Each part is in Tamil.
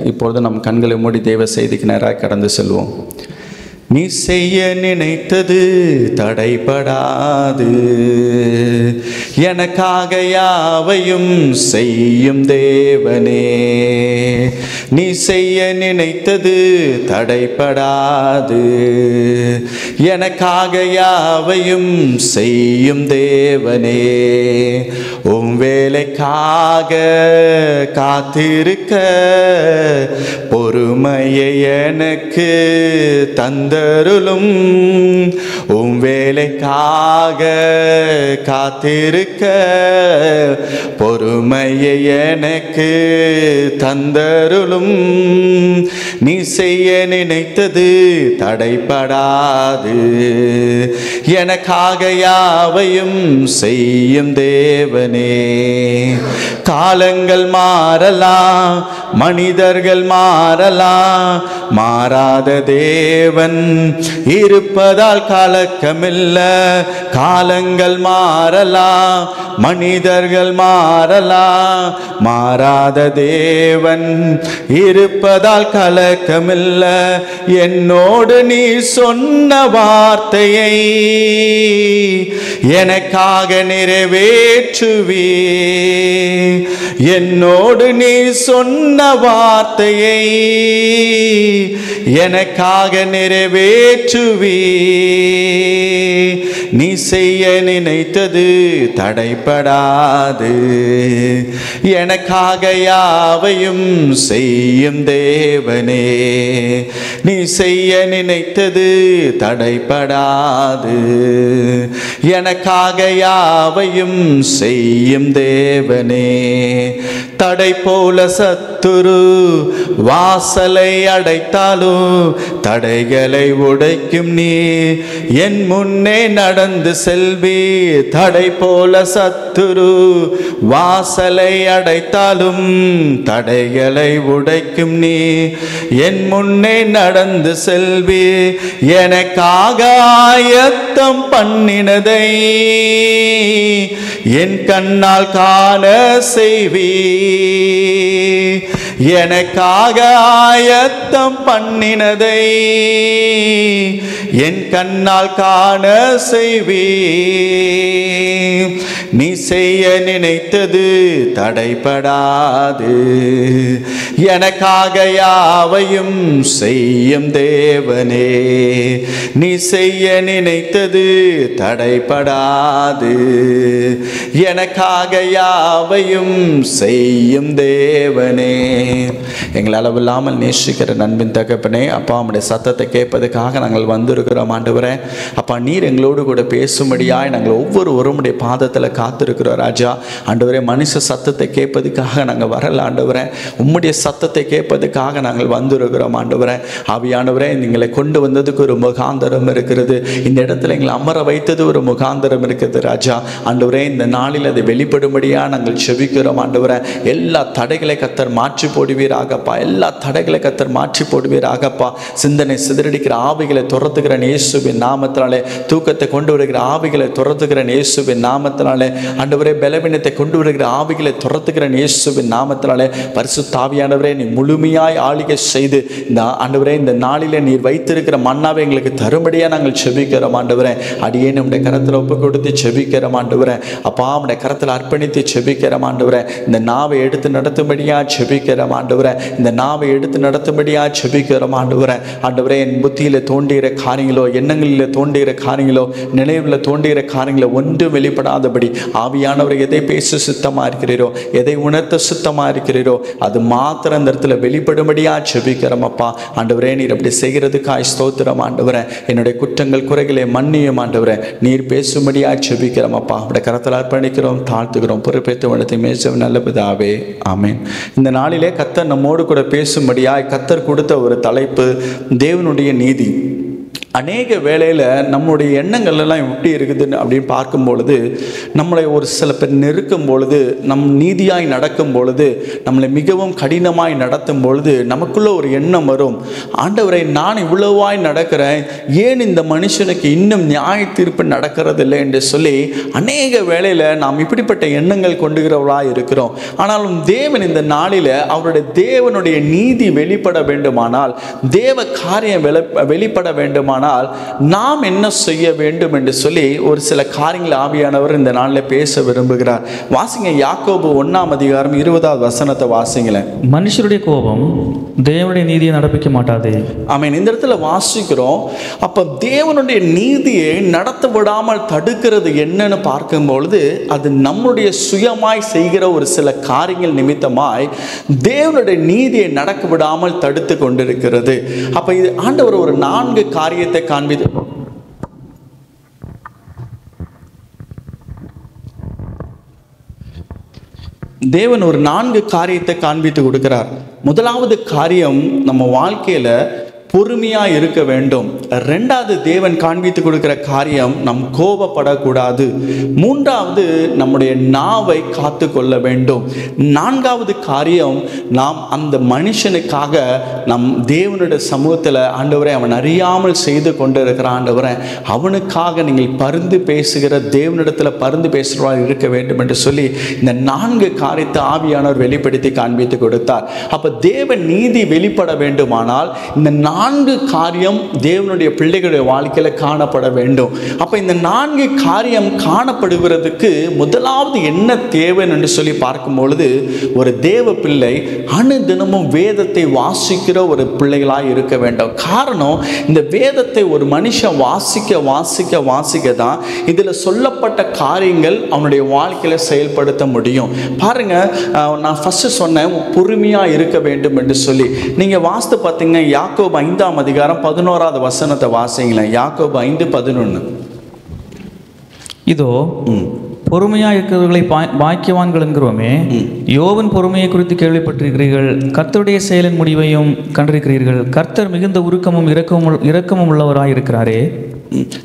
இப்பொழுது நம் கண்களை மூடி தேவ செய்திக்கு நேராக கடந்து செல்வோம். நீ செய்ய நினைத்தது தடைபடாது, எனக்காக யாவையும் செய்யும் தேவனே. நீ செய்ய நினைத்தது தடைபடாது, எனக்காக யாவையும் செய்யும் தேவனே. உம் வேலைக்காக காத்திருக்க பொறுமையை எனக்கு தந்தருளும். உம் வேலைக்காக காத்திருக்க பொறுமையை எனக்கு தந்தருளும். நீ செய்ய நினைத்தது தடைபடாது, எனக்காக யாவையும் செய்யும் தேவனே. காலங்கள் மாறலாம், மனிதர்கள் மாறலாம், மாறாத தேவன் இருப்பதால் கலக்கமில்ல. காலங்கள் மாறலாம், மனிதர்கள் மாறலாம், மாறாத தேவன் இருப்பதால் கலக்கமில்ல. என்னோடு நீ சொன்ன வார்த்தையை எனக்காக நிறைவேற்றுவே. என்னோடு நீ சொன்ன வார்த்தையை எனக்காக நிறைவேற்றுவே. நீ செய்ய நினைத்தது தடைபடாது, எனக்காக யாவையும் செய்யும் தேவனே. நீ செய்ய நினைத்தது தடைபடாது, எனக்காக யாவையும் செய்யும் தேவனே. தடை போல சத்துரு வாசலை அடைத்தாலும் தடைகளை உடைக்கும் நீ என் முன்னே நடந்து செல்வி. தடை போல சத்துரு வாசலை அடைத்தாலும் தடைகளை உடைக்கும் நீ என் முன்னே நடந்து செல்வி. எனக்காக ஆயத்தம் பண்ணினதை என் கண்ணால் காண செய்வி. எனக்காக ஆயத்தம் பண்ணினதை என் கண்ணால் காண செய்வி. நீ செய்ய நினைத்தது தடைபடாது, எனக்காக யாவையும் செய்யும் தேவனே. நீ செய்ய நினைத்தது தடைபடாது, எனக்காக யாவையும் செய்யும் தேவனே. எங்கள் அளவில்லாமல் நேசிக்கிற நண்பின் தகப்பனே, அப்பா உம்முடைய சத்தத்தை கேட்பதற்காக நாங்கள் வந்திருக்கிறோம் ஆண்டவரே. அப்பா நீர் எங்களோடு கூட பேசும்படியாய் நாங்கள் ஒவ்வொருவரும் உடைய பாதத்தில் காத்திருக்கிறோம் ராஜா. ஆண்டவரே மனுஷ சத்தத்தை கேட்பதுக்காக நாங்கள் வரல ஆண்டவரே, உம்முடைய சத்தத்தை கேட்பதுக்காக நாங்கள் வந்திருக்கிறோம் ஆண்டவரே. ஆவியானவரே எங்களை கொண்டு வந்ததுக்கு ஒரு முகாந்தரம் இருக்கிறது, இந்த இடத்துல எங்களை அமர வைத்தது ஒரு முகாந்தரம் இருக்கிறது ராஜா. ஆண்டவரே இந்த நாளில் அதை வெளிப்படும்படியாக நாங்கள் செபிக்கிறோம் ஆண்டவரே. எல்லா தடைகளை கர்த்தர் மாற்றி போடுவீராகப்பா, எல்லா தடைகளை கர்த்தர் மாற்றி போடுவீராகப்பா. சிந்தனை சிதறடிக்கிற ஆவிகளை துரத்துகிற இயேசுவின் நாமத்தினாலே, தூக்கத்தை கொண்டு வருகிற ஆவிகளை துரத்துகிற இயேசுவின் நாமத்தினாலே, ஆண்டவரே பலவீனத்தை கொண்டு வருகிற ஆவிகளை துரத்துகிற இயேசுவின் நாமத்தினாலே, பரிசுத்த ஆவியானவரே நீ முழுமையாய் ஆளுகை செய்து இந்த ஆண்டவரே இந்த நாளிலே நீர் வைத்திருக்கிற மன்னாவை எங்களுக்கு தரும்படியா நாங்கள் செபிக்கிறோம் ஆண்டவரே. அடியே நம்முடைய கரத்தில் ஒப்பு கொடுத்து செபிக்கிறோம் ஆண்டவரே. அப்பா நம்முடைய கரத்தில் அர்ப்பணித்து செபிக்கிறோம் ஆண்டவரே. இந்த நாவை எடுத்து நடத்தும்படியா செபிக்கிறோம் ஆண்டவரே. இந்த நாவை எடுத்து நடத்தும்படியா செபிக்கிறோம் ஆண்டவரே. ஆண்டவரே என் புத்தியில தோன்றுகிற காரியங்களோ, எண்ணங்களில் தோன்றுகிற காரியங்களோ, நினைவில் தோன்றுகிற காரியங்களோ ஒன்று வெளிப்படாதபடி ஆவியானவரை எதை பேச சுத்தமாக இருக்கிறீரோ, எதை உணர்த்த சுத்தமாக இருக்கிறீரோ அது மாத்திரம் அந்த இடத்துல வெளிப்படும்படியா செபிக்கிறோம் அப்பா. ஆண்டவரே நீர் அப்படி செய்கிறதுக்காய் ஸ்தோத்திரம் ஆண்டவரே. என்னுடைய குற்றங்கள் குறைகளை மன்னியும் ஆண்டவரே. நீர் பேசும்படியா செபிக்கிறோம் அப்பா. அவருடைய கரத்தில் அர்ப்பணிக்கிறோம், தாழ்த்துக்கிறோம், பொறுப்பேற்று வளர்த்து மேச நல்ல பிதாவே, ஆமென். இந்த நாளிலே கர்த்தர் நம்மோடு கூட பேசும்படியாய் கர்த்தர் கொடுத்த ஒரு தலைப்பு தேவனுடைய நீதி. அநேக வேளையில் நம்முடைய எண்ணங்கள் எல்லாம் எப்படி இருக்குதுன்னு அப்படின்னு பார்க்கும் பொழுது, நம்மளை ஒரு சில பேர் நெருக்கும் பொழுது, நம் நீதியாய் நடக்கும் பொழுது, நம்மளை மிகவும் கடினமாய் நடத்தும் பொழுது நமக்குள்ள ஒரு எண்ணம் வரும், ஆண்டவரை நான் இவ்வளவாய் நடக்கிறேன், ஏன் இந்த மனுஷனுக்கு இன்னும் நியாய தீர்ப்பு நடக்கிறதில்லை என்று சொல்லி அநேக வேளையில் நாம் இப்படிப்பட்ட எண்ணங்கள் கொண்டுகிறவர்களாக இருக்கிறோம். ஆனாலும் தேவன் இந்த நாளில் அவருடைய தேவனுடைய நீதி வெளிப்பட வேண்டுமானால், தேவ காரியம் வெளிப்பட வேண்டுமானால் நாம் என்ன செய்ய வேண்டும் என்று சொல்லி ஒரு சில காரியங்கள் ஆவியானவர் இந்த நாளில் பேச விரும்புகிறார். வாசிங்க யாக்கோபு 1:20 வாசிங்களேன். மனுஷருடைய கோபம் தேவனுடைய நீதியை நடப்பிக்க மாட்டாதே. ஆமென். இந்த இடத்துல வாசிக்கிறோம். அப்ப தேவனுடைய நீதியை நடத்த விடாமல் தடுக்கிறது என்னன்னு பார்க்கும் பொழுது, அது நம்முடைய சுயமாய் செய்கிற ஒரு சில காரியங்கள் நிமித்தமாய் தேவனுடைய நீதியை நடக்க விடாமல் தடுத்து கொண்டிருக்கிறது. அப்ப இது ஆண்டவர் ஒரு 4 காரியத்தை காண்பித்து தேவன் ஒரு 4 காரியத்தை காண்பித்து கொடுக்கிறார். முதலாவது காரியம், நம்ம வாழ்க்கையில பொறுமையா இருக்க வேண்டும். 2வது தேவன் காண்பித்து கொடுக்கிற காரியம், நம் கோபப்படக்கூடாது. 3வது நம்முடைய நாவை காத்து கொள்ள வேண்டும். 4வது காரியம், நாம் அந்த மனுஷனுக்காக நம் தேவனுடைய சமூகத்தில், ஆண்டவரை அவன் அறியாமல் செய்து கொண்டிருக்கிற ஆண்டவரை அவனுக்காக நீங்கள் பரிந்து பேசுகிற தேவனிடத்தில் பரிந்து பேசுகிறவர்கள் இருக்க வேண்டும் என்று சொல்லி இந்த 4 காரியத்தை ஆவியானவர் வெளிப்படுத்தி காண்பித்து கொடுத்தார். அப்ப தேவன் நீதி வெளிப்பட வேண்டுமானால் இந்த 4 காரியம் தேவனுடைய பிள்ளைகளுடைய வாழ்க்கையில காணப்பட வேண்டும். அப்ப இந்த 4 காரியம் காணப்படுவதற்கு முதலாவது என்ன தேவை என்று சொல்லி பார்க்கும் பொழுது, ஒரு தேவ பிள்ளை அனுதினமும் வேதத்தை வாசிக்கிற ஒரு பிள்ளைகளாய் இருக்க வேண்டும். காரணம், இந்த வேதத்தை ஒரு மனுஷன் வாசிக்க வாசிக்க வாசிக்க தான் இதுல சொல்லப்பட்ட காரியங்கள் அவனுடைய வாழ்க்கையில செயல்படுத்த முடியும். பாருங்க, நான் ஃபர்ஸ்ட் சொன்னேன் பொறுமையா இருக்க வேண்டும் என்று சொல்லி. நீங்க வாசித்து பார்த்தீங்கன்னா யாக்கோபு 5:11 வாசிங்களேன். யாக்கோபு 5:11. இதோ பொறுமையா இருக்கிறவர்களை பாக்கியவான்கள் என்கிறோமே, யோவன் பொறுமையை குறித்து கேள்விப்பட்டிருக்கிறீர்கள், கர்த்தருடைய செயலின் முடிவையும் கண்டிருக்கிறீர்கள். கர்த்தர் மிகுந்த உருக்கமும் இரக்கமும் உள்ளவராய் இருக்கிறாரே.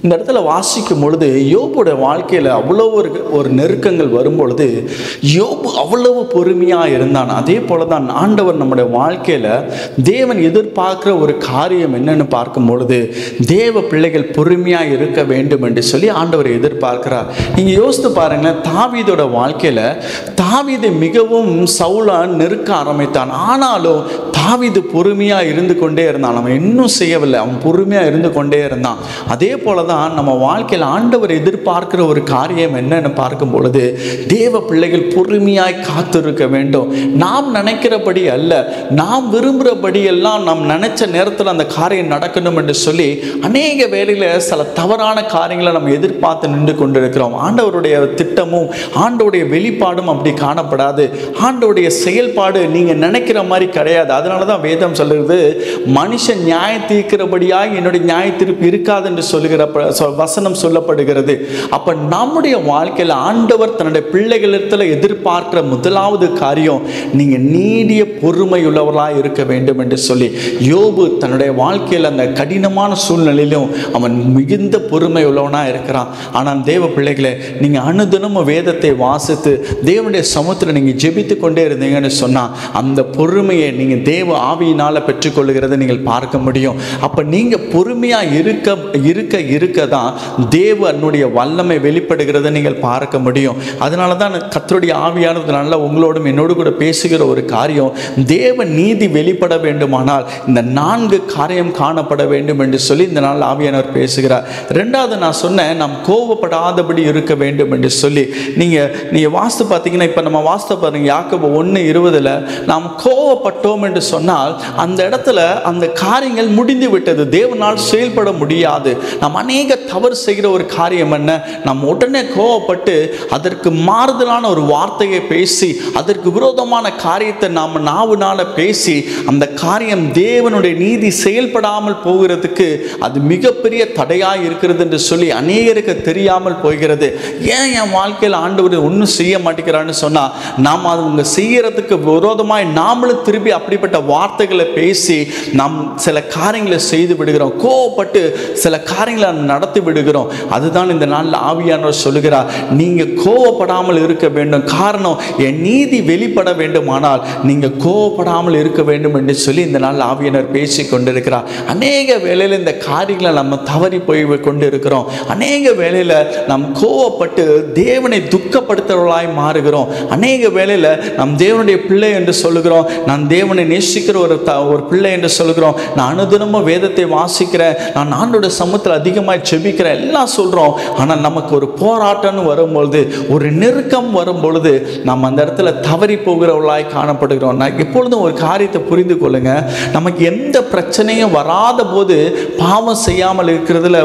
இந்த இடத்துல வாசிக்கும் பொழுது யோபுடைய வாழ்க்கையில் அவ்வளவு ஒரு நெருக்கங்கள் வரும் பொழுது யோபு அவ்வளவு பொறுமையாக இருந்தான். அதே போல தான் ஆண்டவர் நம்முடைய வாழ்க்கையில் தேவன் எதிர்பார்க்கிற ஒரு காரியம் என்னன்னு பார்க்கும் பொழுது, தேவ பிள்ளைகள் பொறுமையாக இருக்க வேண்டும் என்று சொல்லி ஆண்டவர் எதிர்பார்க்கிறார். நீங்கள் யோசித்து பாருங்களேன், தாவீதோட வாழ்க்கையில் தாவீது மிகவும் சவுலா நெருக்க ஆரம்பித்தான். ஆனாலும் தாவீது பொறுமையாக இருந்து கொண்டே இருந்தான். அவன் இன்னும் செய்யவில்லை, அவன் பொறுமையாக இருந்து கொண்டே இருந்தான். அதே போல தான் நம்ம வாழ்க்கையில் ஆண்டவர் எதிர்பார்க்கிற ஒரு காரியம் என்னன்னு பார்க்கும் பொழுது, தேவ பிள்ளைகள் பொறுமையாய் காத்திருக்க வேண்டும். நாம் நினைக்கிறபடி அல்ல, நாம் விரும்புகிறபடி எல்லாம் நாம் நினைச்ச நேரத்தில் அந்த காரியம் நடக்கணும் என்று சொல்லி அநேக வேளையில் சில தவறான காரியங்களை நம்ம எதிர்பார்த்து நின்று கொண்டிருக்கிறோம். ஆண்டவருடைய திட்டமும் ஆண்டவருடைய வெளிப்பாடும் அப்படி காணப்படாது. ஆண்டவருடைய செயல்பாடு நீங்க நினைக்கிற மாதிரி கிடையாது. அதனால தான் வேதம் சொல்லுறது, மனுஷன் நியாய தீர்க்கிறபடியாக என்னுடைய நியாய தீர்ப்பு இருக்காது என்று சொல்லுகிற வசனம் சொல்லப்படுகிறது. அப்ப நம்முடைய வாழ்க்கையில் ஆண்டவர் தன்னுடைய பிள்ளைகளிடத்தில் எதிர்பார்க்கிற முதலாவது காரியம், நீங்க நீடிய பொறுமை உள்ளவர்களாக இருக்க வேண்டும் என்று சொல்லி. யோபு தன்னுடைய வாழ்க்கையில் அந்த கடினமான சூழ்நிலையிலும் அவன் மிகுந்த பொறுமை உள்ளவனாக இருக்கிறான். ஆனால் தேவ பிள்ளைகளை, நீங்க அனுதினமும் வேதத்தை வாசித்து தேவனுடைய சமூகத்தில் நீங்க ஜெபித்து கொண்டே இருந்தீங்கன்னு சொன்னா அந்த பொறுமையை நீங்க தேவ ஆவியினால பெற்றுக்கொள்கிறத நீங்கள் பார்க்க முடியும். அப்ப நீங்க பொறுமையா இருக்க இருக்க இருக்க தான் தேவனுடைய வல்லமை வெளிப்படுகிறத நீங்கள் பார்க்க முடியும். அதனால தான் கர்த்தருடைய ஆவியானது நல்லா உங்களோடும் என்னோடு கூட பேசுகிற ஒரு காரியம், தேவ நீதி வெளிப்பட வேண்டுமானால் இந்த 4 காரியம் காணப்பட வேண்டும் என்று சொல்லி இந்த நாள் ஆவியானவர் பேசுகிறார். 2வது நான் சொன்னேன், நாம் கோபப்படாதபடி இருக்க வேண்டும் என்று சொல்லி. நீங்க வாஸ்து பார்த்தீங்கன்னா, இப்போ நம்ம வாஸ்து பாருங்க, யாக்கோபு 1:20 நாம் கோபப்பட்டோம் என்று சொன்னால் அந்த இடத்துல அந்த காரியங்கள் முடிந்து விட்டது, தேவனால் செயல்பட முடியாது. நாம் அநேக தவறு செய்கிற ஒரு காரியம் என்ன, நம்ம உடனே கோபப்பட்டு அதற்கு மாறுதலான ஒரு வார்த்தையை பேசி அதற்கு விரோதமான காரியத்தை நாம் நாவுனால பேசி அந்த காரியம் தேவனுடைய நீதி செயல்படாமல் போகிறதுக்கு அது மிகப்பெரிய தடையாக இருக்கிறது என்று சொல்லி அநேகருக்கு தெரியாமல் போகிறது. ஏன் என் வாழ்க்கையில் ஆண்டவர் ஒன்றும் செய்ய மாட்டேங்கிறான்னு சொன்னால், நாம் அவங்க செய்யறதுக்கு விரோதமாய் நாமளும் திருப்பி அப்படிப்பட்ட வார்த்தைகளை பேசி நாம் சில காரியங்களை செய்து விடுகிறோம், கோவப்பட்டு சில காரியங்களை நடத்தி விடுகிறோம். அதுதான் இந்த நாளில் ஆவியானவர் சொல்லுகிறார், நீங்கள் கோவப்படாமல் இருக்க வேண்டும். காரணம், என் நீதி வெளிப்பட வேண்டுமானால் நீங்கள் கோவப்படாமல் இருக்க வேண்டும் என்று சொல்லி இந்த நாளில் ஆவியானவர் பேசி கொண்டிருக்கிறார். அநேக வேளையில் இந்த காரியங்களை நம்ம தவறி போய் கொண்டு இருக்கிறோம். அநேக வேளையில் நாம் கோவப்பட்டு தேவனை துக்கப்படுத்துகிறவர்களாய் மாறுகிறோம். அநேக வேளையில் நம் தேவனுடைய பிள்ளை என்று சொல்லுகிறோம், நான் தேவனை நேசிக்கிற ஒரு பிள்ளை என்று சொல்லுகிறோம், நான் அனுதினமும் வேதத்தை வாசிக்கிறேன், நான் ஆண்டோட சமூகத்தில் அதிகமாக செபிக்கிறேன், எல்லாம் சொல்கிறோம். ஆனால் நமக்கு ஒரு போராட்டம்னு வரும்பொழுது, ஒரு நெருக்கம் வரும்பொழுது நாம் அந்த இடத்துல தவறி போகிறவர்களாய் காணப்படுகிறோம். நான் எப்பொழுதும் ஒரு காரியத்தை புரிந்து கொள்ளுங்க, நமக்கு எந்த பிரச்சனையும் வராத போது பாவம் செய்யாமல் இருக்கிறதுல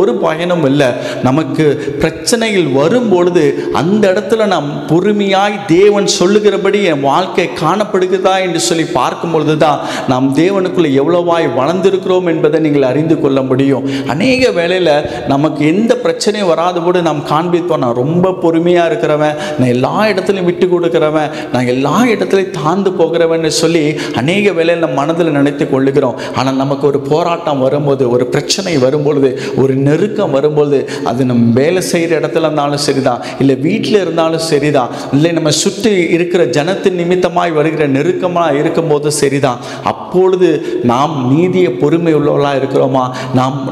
ஒரு பயனும் இல்லை. நமக்கு பிரச்சனைகள் வரும்பொழுது அந்த இடத்துல நாம் பொறுமையாய் தேவன் சொல்லுகிறபடி என் வாழ்க்கை காணப்படுகிறதா என்று சொல்லி பார்க்கும் பொழுது தான் நாம் தேவனுக்குள்ள எவ்வளவாய் வளர்ந்திருக்கிறோம் என்பதை நீங்கள் அறிந்து கொள்ள முடியும். அநேக வேளையில் நமக்கு எந்த பிரச்சனையும் வராத போது நாம் காண்பித்தோம், நான் ரொம்ப பொறுமையாக இருக்கிறவன், நான் எல்லா இடத்துலையும் விட்டு கொடுக்கிறவன், நான் எல்லா இடத்துலையும் தாழ்ந்து போகிறவன் சொல்லி அநேக வேளையில் நம்ம மனதில் நினைத்து கொள்ளுகிறோம். ஆனால் நமக்கு ஒரு போராட்டம் வரும்போது, ஒரு பிரச்சனை வரும்பொழுது, ஒரு நெருக்கம் வரும்போது, அது நம்ம வேலை செய்கிற இடத்துல இருந்தாலும் சரிதான், இல்லை வீட்டில் இருந்தாலும் சரிதான், இல்லை நம்ம சுற்றி இருக்கிற ஜனத்தின் நிமித்தமாய் வருகிற நெருக்கமாக இருக்கும்போது சரிதான், அப்பொழுது நாம் நீதிய பொறுமை உள்ளவர்களாக இருக்கிறோமா,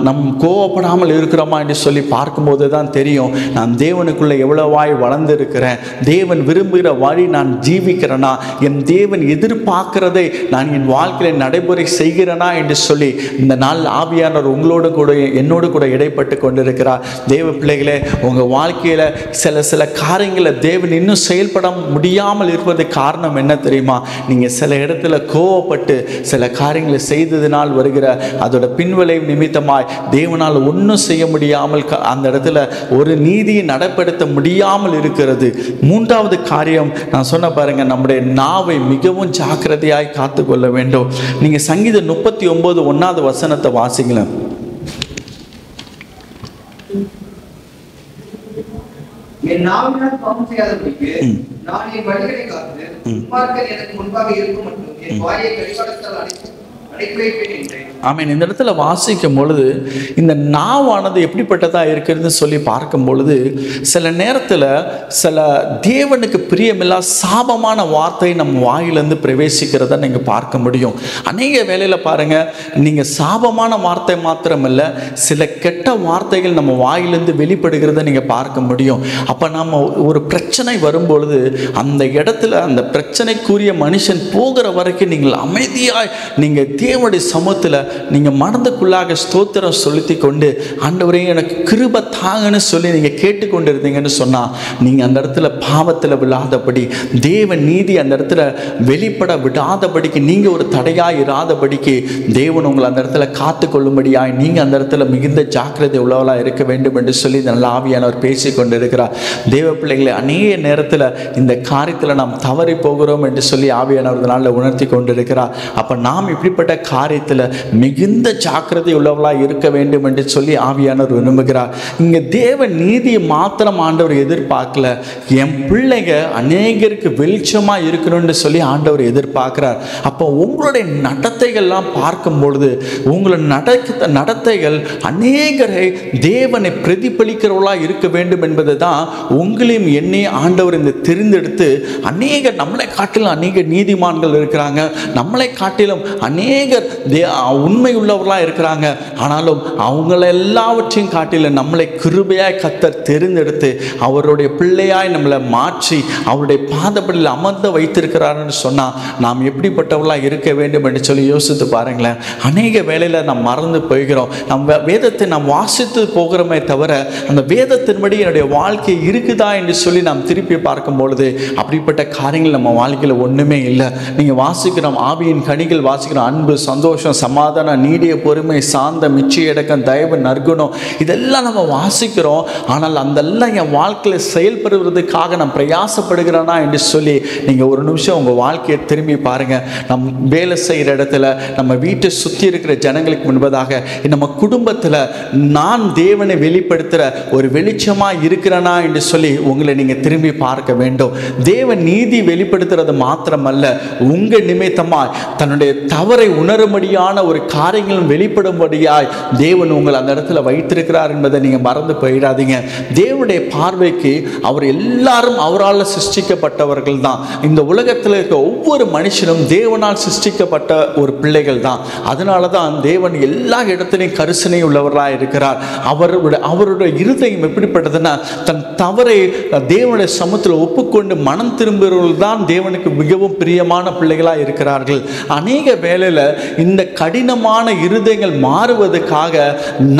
நம் கோவப்படாமல் இருக்கிறோமா என்று சொல்லி பார்க்கும்போது தான் தெரியும் நான் தேவனுக்குள்ளே எவ்வளவாய் வளர்ந்திருக்கிறேன், தேவன் விரும்புகிற வழி நான் ஜீவிக்கிறேனா, என் தேவன் எதிர்பார்க்கிறதை நான் என் வாழ்க்கையில் நடைமுறை செய்கிறேனா என்று சொல்லி இந்த நாள் ஆவியானவர் உங்களோடு கூட என்னோடு கூட இடைப்பட்டு கொண்டிருக்கிறார். தேவ பிள்ளைகளே, உங்கள் வாழ்க்கையில் சில காரியங்களை தேவன் இன்னும் செயல்பட முடியாமல் இருப்பதுக்கு காரணம் என்ன தெரியுமா? நீங்கள் சில இடத்துல கோவப்பட்டு சில காரியங்களை செய்ததினால் வருகிற அதோட பின்விளைவு நிமித்தமாய் தேவனால் ஒன்றும் செய்ய முடியாமல் அந்த இடத்துல ஒரு நீதியை நடைபெறுத்த முடியாமல் இருக்கிறது. மூன்றாவது காரியம் நான் சொன்ன பாருங்க, நம்முடைய நாவை மிகவும் ஜாக்கிரதையாய் காத்து கொள்ள வேண்டும். நீங்கள் சங்கீதம் 39:1 வசனத்தை வாசிங்களேன். என் நாவினால் பாவம் செய்யாதபடிக்கு நான் என் வழிகளை காத்து துன்மார்க்கர் எனக்கு முன்பாக இருக்கும் மற்றும் என் வாயை கடிவாளத்தால் அடைத்து வைப்பேன் என்றேன். ஆமீன். இந்த இடத்துல வாசிக்கும் பொழுது இந்த நாவானது எப்படிப்பட்டதாக இருக்கிறதுன்னு சொல்லி பார்க்கும் பொழுது சில நேரத்தில் சில தேவனுக்கு பிரியமில்லா சாபமான வார்த்தை நம்ம வாயிலிருந்து பிரவேசிக்கிறத நீங்கள் பார்க்க முடியும். அநேக வேளையில் பாருங்கள், நீங்கள் சாபமான வார்த்தை மாத்திரமல்ல, சில கெட்ட வார்த்தைகள் நம்ம வாயிலிருந்து வெளிப்படுகிறத நீங்கள் பார்க்க முடியும். அப்போ நம்ம ஒரு பிரச்சனை வரும்பொழுது அந்த இடத்துல அந்த பிரச்சனைக்குரிய மனுஷன் போகிற வரைக்கும் நீங்கள் அமைதியாய் நீங்கள் தேவனுடைய சமூகத்தில் நீங்கள் மனதுக்குள்ளாக ஸ்தோத்திரம் செலுத்தி கொண்டு ஆண்டவரே எனக்கு கிருபை தாங்கன்னு சொல்லி நீங்கள் கேட்டுக்கொண்டு இருந்தீங்கன்னு சொன்னால் நீங்கள் அந்த இடத்துல பாவத்தில் விழாதபடி, தேவன் நீதி அந்த இடத்துல வெளிப்பட விடாதபடிக்கு, நீங்கள் ஒரு தடையாக இராதபடிக்கு தேவன் உங்களை அந்த இடத்துல காத்து கொள்ளும்படியாய் நீங்கள் அந்த இடத்துல மிகுந்த ஜாக்கிரதை உள்ளவளாக இருக்க வேண்டும் என்று சொல்லி நல்ல ஆவியானவர் பேசி கொண்டு இருக்கிறார். தேவ பிள்ளைகளை அநேக நேரத்தில் இந்த காரியத்தில் நாம் தவறி போகிறோம் என்று சொல்லி ஆவியானவர் நாளில் உணர்த்தி கொண்டு இருக்கிறார். அப்போ நாம் இப்படிப்பட்ட காரியத்தில் மிகுந்த ஜாக்கிரதை உள்ளவர்களாக இருக்க வேண்டும் என்று சொல்லி ஆவியானவர் விரும்புகிறார். இங்கே தேவ நீதியை மாத்திரம் ஆண்டவர் எதிர்பார்க்கல, என் பிள்ளைங்க அநேகருக்கு வெளிச்சமாக இருக்கணும்னு சொல்லி ஆண்டவர் எதிர்பார்க்கிறார். அப்போ உங்களுடைய நடத்தைகள்லாம் பார்க்கும் பொழுது உங்களுடைய நடத்தைகள் அநேகரை தேவனை பிரதிபலிக்கிறவர்களாக இருக்க வேண்டும் என்பது தான் உங்களையும் என்னையும் ஆண்டவர் இந்த தெரிந்தெடுத்து அநேகர் நம்மளை காட்டிலும் அநேக நீதிமான்கள் இருக்கிறாங்க, நம்மளை காட்டிலும் அநேகர் உண்மை உள்ளவர்களாக இருக்கிறாங்க. ஆனாலும் அவங்கள எல்லாவற்றையும் காட்டிலும் நம்மளை கிருபையாய் கர்த்தர் தெரிந்தெடுத்து அவருடைய பிள்ளையாய் நம்மளை மாற்றி அவருடைய பாதப்படியில் அமர்ந்த வைத்திருக்கிறாருன்னு சொன்னால் நாம் எப்படிப்பட்டவர்களாக இருக்க வேண்டும் என்று சொல்லி யோசித்து பாருங்களேன். அநேக வேளையில் நாம் மறந்து போகிறோம். நம்ம வேதத்தை நாம் வாசித்து போகிறோமே தவிர அந்த வேதத்தின்படி என்னுடைய வாழ்க்கை இருக்குதா என்று சொல்லி நாம் திருப்பி பார்க்கும் பொழுது அப்படிப்பட்ட காரியங்கள் நம்ம வாழ்க்கையில் ஒன்றுமே இல்லை. நீங்கள் வாசிக்கிறோம், ஆவியின் கனிகள் வாசிக்கிறோம், அன்பு, அன்பு, சந்தோஷம், சமாதானம், நீடிய பொறுமை, சாந்தம், இச்சையடக்கம், தயவு, நற்குணம், இதெல்லாம் நம்ம வாசிக்கிறோம். ஆனால் அதெல்லாம் என் வாழ்க்கையில் செயல்படுவதற்காக நான் பிரயாசப்படுகிறேனா என்று சொல்லி நீங்கள் ஒரு நிமிஷம் உங்கள் வாழ்க்கையை திரும்பி பாருங்கள். நம் வேலை செய்கிற இடத்துல, நம்ம வீட்டை சுற்றி இருக்கிற ஜனங்களுக்கு முன்பதாக, நம்ம குடும்பத்தில் நான் தேவனை வெளிப்படுத்துகிற ஒரு வெளிச்சமாக இருக்கிறேனா என்று சொல்லி உங்களை நீங்கள் திரும்பி பார்க்க வேண்டும். தேவன் நீதி வெளிப்படுத்துறது மாத்திரமல்ல, உங்கள் நிமித்தமாய் தன்னுடைய தவறை உணரும்படியான ஒரு காரியங்களும் வெளிப்படும்படியாய் தேவன் உங்களை அந்த இடத்துல வைத்திருக்கிறார் என்பதை நீங்கள் மறந்து போயிடாதீங்க. தேவனுடைய பார்வைக்கு அவர் எல்லாரும் அவரால் சிருஷ்டிக்கப்பட்டவர்கள் தான். இந்த உலகத்தில் இருக்க ஒவ்வொரு மனுஷனும் தேவனால் சிருஷ்டிக்கப்பட்ட ஒரு பிள்ளைகள் தான். அதனால தான் தேவன் எல்லா இடத்திலையும் கரிசனை உள்ளவராக இருக்கிறார். அவருடைய இருதயம் எப்படிப்பட்டதுன்னா, தன் தவறை தேவனுடைய சமூகத்தில் ஒப்புக்கொண்டு மனம் திரும்புகிறவர்கள் தான் தேவனுக்கு மிகவும் பிரியமான பிள்ளைகளாக இருக்கிறார்கள். அநேக வேளையில் இந்த கடினமான இருதயங்கள் மாறுவதற்காக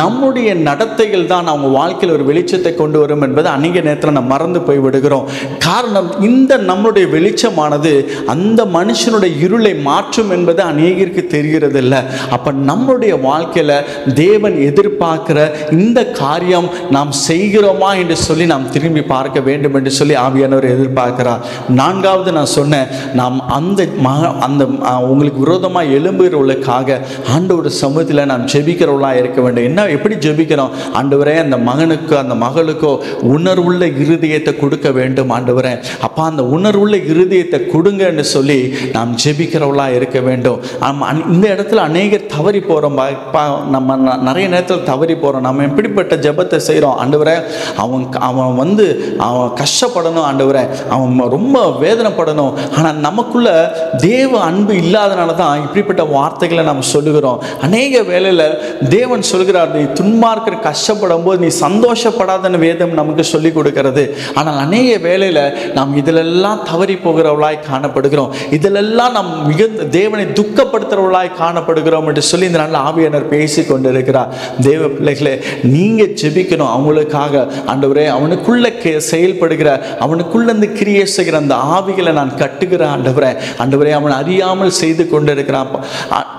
நம்முடைய நடத்தைகள் தான் அவங்க வாழ்க்கையில் ஒரு வெளிச்சத்தை கொண்டு வரும் என்பது அநேக நேரத்தில் நம்ம மறந்து போய் விடுகிறோம். காரணம், இந்த நம்முடைய வெளிச்சமானது அந்த மனுஷனுடைய இருளை மாற்றும் என்பது அநேகருக்கு தெரிகிறது இல்லை. அப்போ நம்முடைய வாழ்க்கையில் தேவன் எதிர்பார்க்கிற இந்த காரியம் நாம் செய்கிறோமா என்று சொல்லி நாம் திரும்பி பார்க்க வேண்டும் என்று சொல்லி ஆவியானவர் எதிர்பார்க்கிறார். நான்காவது நான் சொன்னேன், நாம் அந்த உங்களுக்கு விரோதமாக எழும்புகிறவர்களுக்காக ஆண்டவருடைய சமூகத்தில் நாம் ஜெபிக்கிறவர்களாக இருக்க வேண்டும். என்ன, எப்படி ஜெபிக்கிறோம்? ஆண்டவரே, அந்த மகனுக்கோ அந்த மகளுக்கோ உணர்வுள்ள இருதயத்தை கொடுக்க வேண்டும். ஆண்டவரே, அப்பா அந்த உணர்வுள்ள இருதயத்தை கொடுங்கன்னு சொல்லி நாம் ஜெபிக்கிறவர்களாக இருக்க வேண்டும். இந்த இடத்துல அநேகர் தவறி போகிறோம். நம்ம நிறைய நேரத்தில் தவறி போகிறோம். நம்ம எப்படிப்பட்ட ஜெபத்தை செய்கிறோம்? ஆண்டவரே, அவன் கஷ்டப்படணும், ஆண்டவரே அவன் ரொம்ப வேதனைப்படணும். ஆனால் நமக்குள்ள தேவ அன்பு இல்லாதனால தான் இப்படிப்பட்ட வார்த்தைகளை நம்ம சொல்லுகிறோம். அநேக வேளையில் தேவன் சொல்கிறார், நீ துன்மார்க்கர் கஷ்டப்படும் போது நீ சந்தோஷப்படாதன்னு வேதம் நமக்கு சொல்லிக் கொடுக்கிறது. ஆனால் அநேக வேளையில் நாம் இதிலெல்லாம் தவறி போகிறவர்களாய் காணப்படுகிறோம். இதிலெல்லாம் நாம் மிகுந்த தேவனை துக்கப்படுத்துகிறவர்களாய் காணப்படுகிறோம் என்று சொல்லி இந்த நாளில் ஆவியானவர் பேசி கொண்டிருக்கிறார். தேவ பிள்ளைகளே, நீங்கள் ஜெபிக்கணும் அவங்களுக்காக. ஆண்டவரே, அவனுக்குள்ள செயல்படுகிற, அவனுக்குள்ளேருந்து கிரியை செய்கிற அந்த ஆவிகளை நான் கட்டுகிறேன். ஆண்டவரே, அவன் அறியாமல் செய்து கொண்டிருக்கிறான்.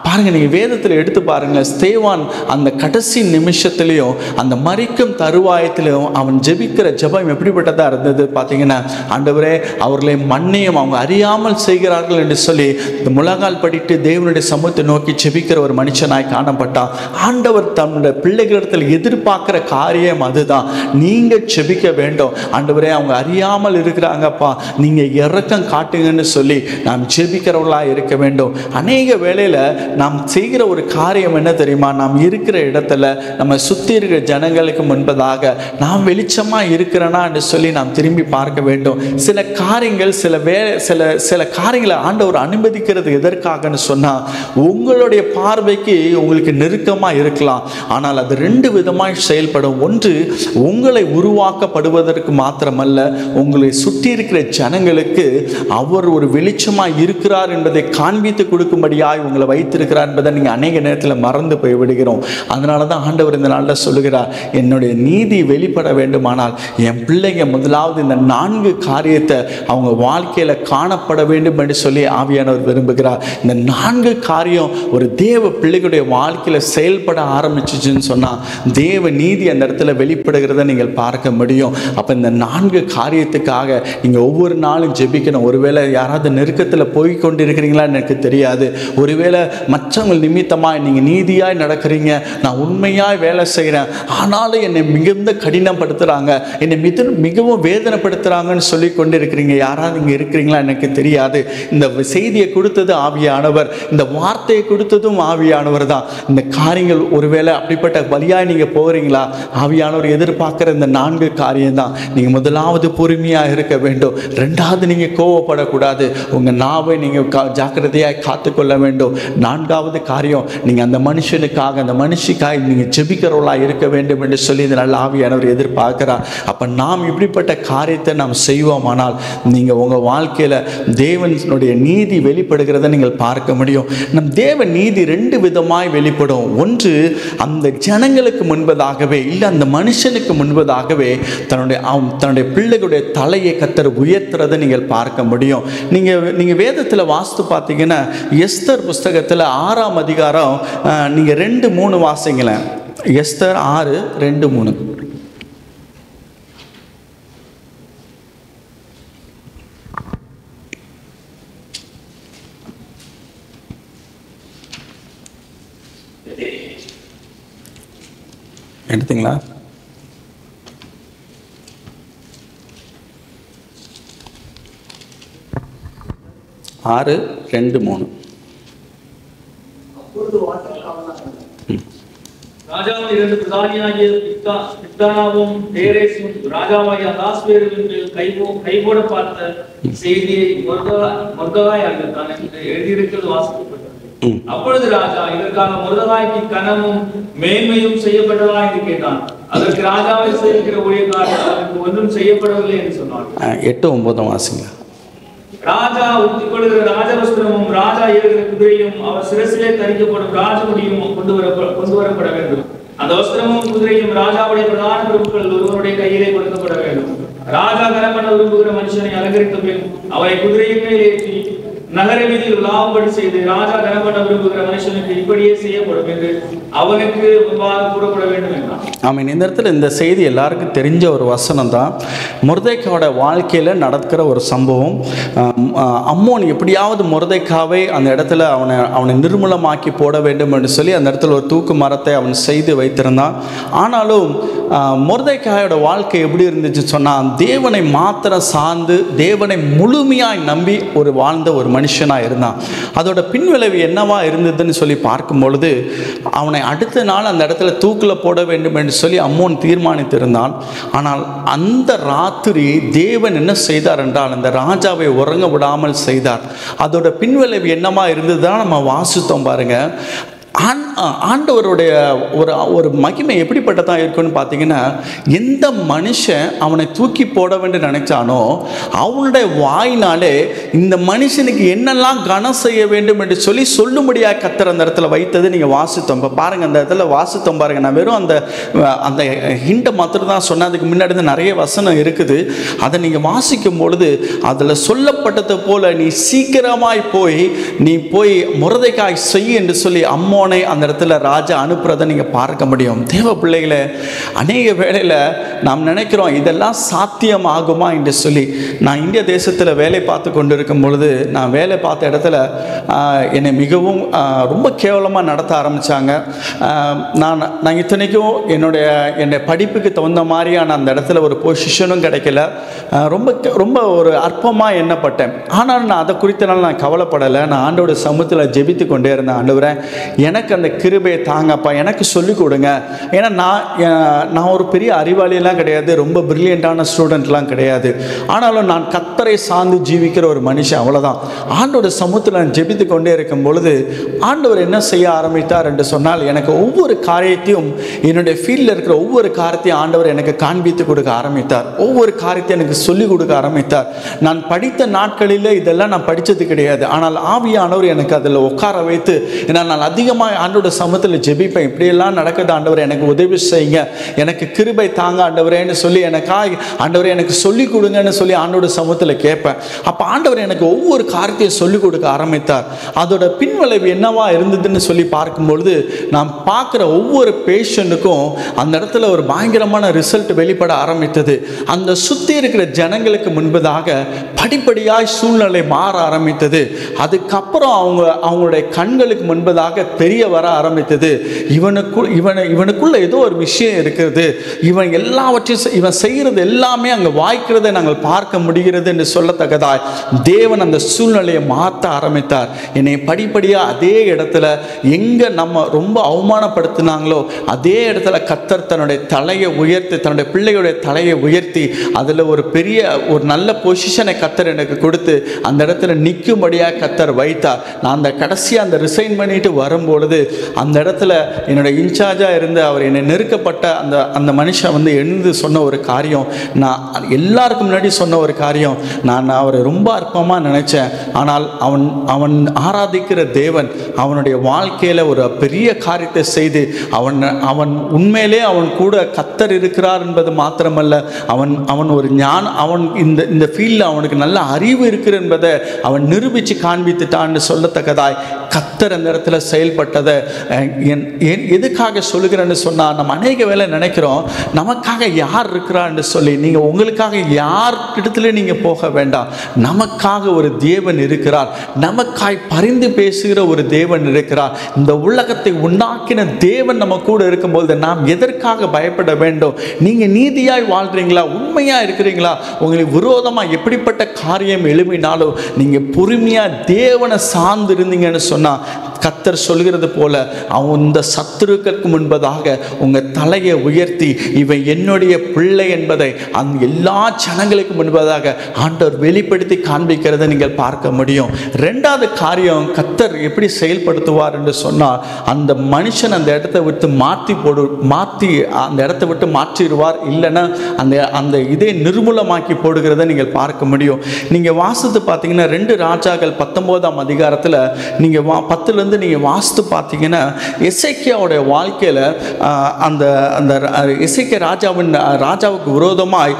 பாருங்க, நீங்கள் வேதத்தில் எடுத்து பாருங்க, ஸ்தேவான் அந்த கடைசி நிமிஷத்திலையும் அந்த மரிக்கும் தருவாயத்திலையும் அவன் ஜெபிக்கிற ஜெபம் எப்படிப்பட்டதாக இருந்தது பார்த்தீங்கன்னா, ஆண்டவரே அவர்களை மன்னியும், அவங்க அறியாமல் செய்கிறார்கள் என்று சொல்லி இந்த முழங்கால் படிட்டு தேவனுடைய சமூகத்தை நோக்கி ஜெபிக்கிற ஒரு மனுஷனாய் காணப்பட்டான். ஆண்டவர் தன்னுடைய பிள்ளைகளிடத்தில் எதிர்பார்க்கிற காரியம் அதுதான். நீங்கள் ஜெபிக்க வேண்டும். ஆண்டவரே, அவங்க அறியாமல் இருக்கிறாங்கப்பா, நீங்கள் இரக்கம் காட்டுங்கன்னு சொல்லி நாம் ஜெபிக்கிறவர்களாக இருக்க வேண்டும். அநேக வேளையில் நாம் செய்கிற ஒரு காரியம் என்ன தெரியுமா? நாம் இருக்கிற இடத்துல நம்ம சுற்றி இருக்கிற ஜனங்களுக்கு முன்பதாக நாம் வெளிச்சமாக இருக்கிறனா என்று சொல்லி நாம் திரும்பி பார்க்க வேண்டும். சில காரியங்கள் சில காரியங்களை ஆண்டவர் அனுமதிக்கிறது எதற்காகன்னு சொன்னால், உங்களுடைய பார்வைக்கு உங்களுக்கு நெருக்கமாக இருக்கலாம். ஆனால் அது ரெண்டு விதமாக செயல்படும். ஒன்று, உங்களை உருவாக்கப்படுவதற்கு மாத்திரமல்ல, உங்களை சுற்றி இருக்கிற ஜனங்களுக்கு அவர் ஒரு வெளிச்சமாக இருக்கிறார் என்பதை காண்பித்து கொடுக்கும்படியாய் உங்களை வைத்திருக்கிறார் என்பதை நீங்கள் அநேக நேரத்தில் மறந்து போய் விடுகிறோம். அதனால தான் ஆண்டவர் இந்த நாளில் சொல்லுகிறார், என்னுடைய நீதி வெளிப்பட வேண்டுமானால் என் பிள்ளைங்க முதலாவது இந்த 4 காரியத்தை அவங்க வாழ்க்கையில் காணப்பட வேண்டும் என்று சொல்லி ஆவியானவர் விரும்புகிறார். இந்த 4 காரியம் ஒரு தேவ பிள்ளைகளுடைய வாழ்க்கையில் செயல்பட ஆரம்பிச்சிச்சுன்னு சொன்னால் தேவ நீதி அந்த இடத்துல வெளிப்படுகிறத நீங்கள் பார்க்க முடியும். அப்போ இந்த 4 காரியத்துக்காக நீங்கள் ஒவ்வொரு நாளும் ஜெபிக்கணும். ஒருவேளை யாராவது நெருக்கத்தில் போய் கொண்டிருக்கிறீங்களான்னு எனக்கு தெரியாது. ஒருவேளை மற்றவங்க நிமித்தமாக நீங்கள் நீதியாய் நடக்கிறீங்க, நான் உண்மையாய் வேலை செய்கிறேன், ஆனாலும் என்னை மிகுந்த கடினப்படுத்துகிறாங்க, என்னை மிகவும் வேதனைப்படுத்துகிறாங்கன்னு சொல்லி கொண்டு இருக்கிறீங்க. யாராவது இங்கே இருக்கிறீங்களா எனக்கு தெரியாது. இந்த செய்தியை கொடுத்தது ஆவியானவர், இந்த வார்த்தையை கொடுத்ததும் ஆவியானவர் தான். இந்த காரியங்கள் ஒருவேளை அப்படிப்பட்ட வழியாய் நீங்கள் போகிறீங்களா? ஆவியானவர் எதிர்பார்க்குற இந்த 4 காரியம் தான். நீங்கள் முதலாவது பொறுமையாக இருக்க வேண்டும். ரெண்டாவது, நீங்கள் கோவப்படக்கூடாது. உங்கள் நாவை நீங்கள் ஜாக்கிரதையாக காத்துக்கொள்ள வேண்டும். 4வது காரியம், நீங்கள் அந்த மனுஷனுக்காக அந்த மனுஷிக்காக நீங்கள் ஜெபிக்கிறவர்களாக இருக்க வேண்டும் என்று சொல்லி இந்த நல்ல ஆவியானவர் எதிர்பார்க்கிறார். அப்போ நாம் இப்படிப்பட்ட காரியத்தை நாம் செய்வோமானால் நீங்கள் உங்கள் வாழ்க்கையில் தேவனுடைய நீதி வெளிப்படுகிறத நீங்கள் பார்க்க முடியும். நம் தேவ நீதி 2 விதமாய் வெளிப்படும். ஒன்று, அந்த ஜனங்களுக்கு முன்பதாகவே இல்லை அந்த மனுஷனுக்கு முன்பதாகவே தன்னுடைய பிள்ளைகளுடைய தலையை கர்த்தர் உயர்த்துறதை நீங்கள் பார்க்க முடியும். நீங்கள் வேதத்தில் வாஸ்து பார்த்தீங்கன்னா, எஸ்தர் புஸ்தகத்தில் 6ஆம் அதிகாரம் நீங்கள் 2-3 வாசிங்களேன். எஸ்தர் 6:2-3. எடுத்தீங்களா? ஆறு 2-3. ராஜாவின் 2 பிரதானியாகிய பிக்தானாவும் தேரேசும் ராஜாவாகிய அகாஸ்வேருவின் மேல் கைபோட பார்த்த செய்தியை மொர்தெகாய் அறிவித்தான் என்று எழுதியிருக்கிறது வாசிக்கப்பட்டது. அப்பொழுது ராஜா, இதற்காக மொர்தெகாய்க்கு கனமும் மேன்மையும் செய்யப்பட்டதா என்று கேட்டான். அதற்கு ராஜாவை சேவிக்கிற ஊழியக்காரர், அதற்கு ஒன்றும் செய்யப்படவில்லை என்று சொன்னார். 8-9 வாசிங்க. ராஜா உடுத்திக்கொள்கிற ராஜவஸ்திரமும் ராஜா ஏறுகிற குதிரையும் அவர் சிரசிலே தரிக்கப்படும் ராஜமுடியும் கொண்டு வரப்பட வேண்டும். அந்த வஸ்திரமும் குதிரையும் ராஜாவுடைய பிரதான பிரபுக்கள் ஒருவருடைய கையிலே கொடுக்கப்பட வேண்டும். ராஜா கனம் பண்ண விரும்புகிற மனுஷனை அலங்கரித்த பின் அவரை குதிரையின் மேல் ஏற்றி நகர வீதியில் உலாவும்படி செய்து, ராஜா கனம் பண்ண விரும்புகிற மனுஷனுக்கு இப்படியே செய்யப்படும் என்று அவனுக்கு முன்பாக கூறப்பட வேண்டும் என்றான். ஆமாம். இந்த இடத்துல இந்த செய்தி எல்லாருக்கும் தெரிஞ்ச ஒரு வசனம் தான். மொர்தெகாயோட வாழ்க்கையில் நடக்கிற ஒரு சம்பவம். அம்மோன் எப்படியாவது மொர்தெகாவை அந்த இடத்துல அவனை நிர்மூலமாக்கி போட வேண்டும் என்று சொல்லி அந்த இடத்துல ஒரு தூக்கு மரத்தை அவன் செய்து வைத்திருந்தான். ஆனாலும் மொர்தெகாயோட வாழ்க்கை எப்படி இருந்துச்சு சொன்னால், தேவனை மாத்திரம் சார்ந்து தேவனை முழுமையாய் நம்பி வாழ்ந்த ஒரு மனுஷனாக இருந்தான். அதோட பின்விளைவு என்னவா இருந்ததுன்னு சொல்லி பார்க்கும் பொழுது, அவனை அடுத்த நாள் அந்த இடத்துல தூக்கில் போட வேண்டும் என்று சொல்லி அம்மோன் தீர்மானித்திருந்தான். ஆனால் அந்த ராத்திரி தேவன் என்ன செய்தார் என்றால், அந்த ராஜாவை உறங்க விடாமல் செய்தார். அதோட பின்விளைவு என்னவா இருந்ததுதான் நம்ம வாசித்தோம் பாருங்க. ஆண்டவருடைய ஒரு மகிமை எப்படிப்பட்டதாக இருக்குன்னு பார்த்தீங்கன்னா, எந்த மனுஷன் அவனை தூக்கி போட வேண்டும் நினைச்சானோ அவனுடைய வாயினாலே இந்த மனுஷனுக்கு என்னெல்லாம் கனம் செய்ய வேண்டும் என்று சொல்லி சொல்லும்படியாக கர்த்தர் அந்த இடத்துல வைத்தது நீங்கள் வாசித்தோம். இப்போ பாருங்கள், அந்த இடத்துல வாசித்தோம் பாருங்கள். நான் வெறும் அந்த ஹிண்டை மாத்திரம் தான் சொன்னேன். அதுக்கு முன்னாடி நிறைய வசனம் இருக்குது. அதை நீங்கள் வாசிக்கும் பொழுது அதில் சொல்லப்பட்டது போல நீ சீக்கிரமாய் நீ போய் மொர்தெகாய் செய் என்று சொல்லி அம்மோனை அந்த இடத்துல ராஜா அனுப்புறதை நீங்க பார்க்க முடியும். தேவ பிள்ளைகளை, அநேக வேளையில் நாம் நினைக்கிறோம் இதெல்லாம் சாத்தியமாகுமா என்று சொல்லி. நான் இந்திய தேசத்தில் வேலை பார்த்து கொண்டிருக்கும் பொழுது, நான் வேலை பார்த்த இடத்துல என்னை மிகவும் ரொம்ப கேவலமாக நடத்த ஆரம்பித்தாங்க. நான் இத்தனைக்கும் என்னுடைய படிப்புக்கு தகுந்த மாதிரியான அந்த இடத்துல ஒரு பொசிஷனும் கிடைக்கல. ரொம்ப ஒரு அற்பமாக எண்ணப்பட்டேன். ஆனால் நான் அதை குறித்தனால நான் கவலைப்படலை. நான் ஆண்டோட சமூகத்தில் ஜெபித்து கொண்டே இருந்தேன். ஆண்டவரே, எனக்கு அந்த கிருபையை தாங்கப்பா, எனக்கு சொல்லிக் கொடுங்க. ஏன்னா நான் ஒரு பெரிய அறிவாளியெல்லாம் கிடையாது, ரொம்ப பிரில்லியண்டான ஸ்டூடெண்ட்லாம் கிடையாது. ஆனாலும் நான் கர்த்தரை சார்ந்து ஜீவிக்கிற ஒரு மனுஷன், அவ்வளோதான். ஆண்டோட சமூகத்தில் நான் ஜெபித்து கொண்டே இருக்கும் பொழுது ஆண்டவர் என்ன செய்ய ஆரம்பித்தார் என்று சொன்னால், எனக்கு ஒவ்வொரு காரியத்தையும், என்னுடைய ஃபீல்டில் இருக்கிற ஒவ்வொரு காரியத்தையும் ஆண்டவர் எனக்கு காண்பித்து கொடுக்க ஆரம்பித்தார். ஒவ்வொரு காரியத்தையும் எனக்கு சொல்லிக் கொடுக்க ஆரம்பித்தார். நான் படித்த நாட்களில் இதெல்லாம் நான் படித்தது கிடையாது. ஆனால் ஆவியானவர் எனக்கு அதில் உட்கார வைத்து, ஏன்னா நான் அதிகமாக ஆண்டோட சமூகத்தில் ஜெபிப்பேன். இப்படியெல்லாம் நடக்குது ஆண்டவர், எனக்கு உதவி செய்யுங்க, எனக்கு கிருபை தாங்க ஆண்டவரேன்னு சொல்லி ஆண்டவரே எனக்கு சொல்லிக் கொடுங்கன்னு சொல்லி ஆண்டோட சமூகத்தில் கேட்பேன். அப்போ ஆண்டவர் எனக்கு ஒவ்வொரு காரியத்தையும் சொல்லிக் கொடுக்க ஆரம்பித்தார். அதோட பின்விளைவு என்னவா இருந்ததுன்னு சொல்லி பார்க்கும்பொழுது, நாம் பார்க்குற ஒவ்வொரு பேஷண்ட்டுக்கும் அந்த இடத்துல ஒரு பயங்கரமான ரிசல்ட் வெளிப்பட ஆரம்பித்தது. அந்த சுற்றி இருக்கிற ஜனங்களுக்கு முன்பதாக படிப்படியாய் சூழ்நிலை மாற ஆரம்பித்தது. அதுக்கப்புறம் அவங்களுடைய கண்களுக்கு முன்பதாக தெரிய வர ஆரம்பித்தது. இவனுக்குள்ள ஏதோ ஒரு விஷயம் இருக்கிறது, இவன் செய்கிறது எல்லாமே அங்கே வாய்க்கிறதை நாங்கள் பார்க்க முடிகிறது என்று சொல்லத்தக்கதாய் தேவன் அந்த சூழ்நிலையை மாற்ற ஆரம்பித்தார். என்னை படிப்படியாக அதே இடத்துல எங்கே நம்ம ரொம்ப அவமானப்படுத்தினாங்களோ அதே இடத்துல கர்த்தர் தன்னுடைய தலையை உயர்த்தி, தன்னுடைய பிள்ளைகளுடைய தலையை உயர்த்தி அதில் ஒரு நல்ல பொசிஷனை கர்த்தர் எனக்கு கொடுத்து அந்த இடத்துல நிற்கும்படியாக கர்த்தர் வைத்தார். நான் அந்த கடைசியாக அந்த ரிசைன் பண்ணிட்டு வரும்போது பொழுது அந்த இடத்துல என்னோட இன்சார்ஜாக இருந்து அவர் என்னை நெருக்கப்பட்ட அந்த மனுஷன் வந்து எழுந்து சொன்ன ஒரு காரியம், நான் எல்லாருக்கும் முன்னாடி சொன்ன ஒரு காரியம், நான் அவரை ரொம்ப அற்பமாக நினைச்சேன். ஆனால் அவன் ஆராதிக்கிற தேவன் அவனுடைய வாழ்க்கையில் ஒரு பெரிய காரியத்தை செய்து அவன் உண்மையிலே அவன் கூட கர்த்தர் இருக்கிறார் என்பது மாத்திரமல்ல, அவன் ஒரு அவன் இந்த ஃபீல்டில் அவனுக்கு நல்ல அறிவு இருக்கிற என்பதை அவன் நிரூபித்து காண்பித்துட்டான்னு சொல்லத்தக்கதாய் கர்த்தர் அந்த இடத்துல செயல்பட்டதை எதுக்காக சொல்லுகிறேன்னு சொன்னால், நம்ம அநேக வேளை நினைக்கிறோம் நமக்காக யார் இருக்கிறான்னு சொல்லி. நீங்கள் உங்களுக்காக யார் இடத்துல நீங்கள் போக வேண்டாம். நமக்காக ஒரு தேவன் இருக்கிறார், நமக்காய் பரிந்து பேசுகிற ஒரு தேவன் இருக்கிறார். இந்த உலகத்தை உண்டாக்கின தேவன் நம்ம கூட இருக்கும்போது நாம் எதற்காக பயப்பட வேண்டும்? நீங்கள் நீதியாய் வாழ்றீங்களா, உண்மையாக இருக்கிறீங்களா? உங்களுக்கு விரோதமாக எப்படிப்பட்ட காரியம் எழுப்பினாலும் நீங்கள் பொறுமையாக தேவனை சார்ந்து இருந்தீங்கன்னு சொன்னால், கர்த்தர் சொல்கிறது போல அவன் இந்த சத்துருக்களுக்கு முன்பதாக உங்கள் தலையை உயர்த்தி இவன் என்னுடைய பிள்ளை என்பதை அந்த எல்லா ஜனங்களுக்கு முன்பதாக ஆண்டவர் வெளிப்படுத்தி காண்பிக்கிறதை நீங்கள் பார்க்க முடியும். ரெண்டாவது காரியம், கர்த்தர் எப்படி செயல்படுத்துவார் என்று சொன்னால், அந்த மனுஷன் அந்த இடத்தை விட்டு மாற்றி அந்த இடத்தை விட்டு மாற்றிடுவார். இல்லைன்னா அந்த இதை நிர்மூலமாக்கி போடுகிறத நீங்கள் பார்க்க முடியும். நீங்கள் வாசித்து பார்த்தீங்கன்னா 2 ராஜாக்கள் 19ஆம் அதிகாரத்தில் நீங்கள் 10லேருந்து நீங்கள் வாசித்து பார்த்தீங்கன்னா, எசேக்கியாவுடைய வாழ்க்கையில் அந்த எசேக்கியா ராஜாவுக்கு விரோதமாய்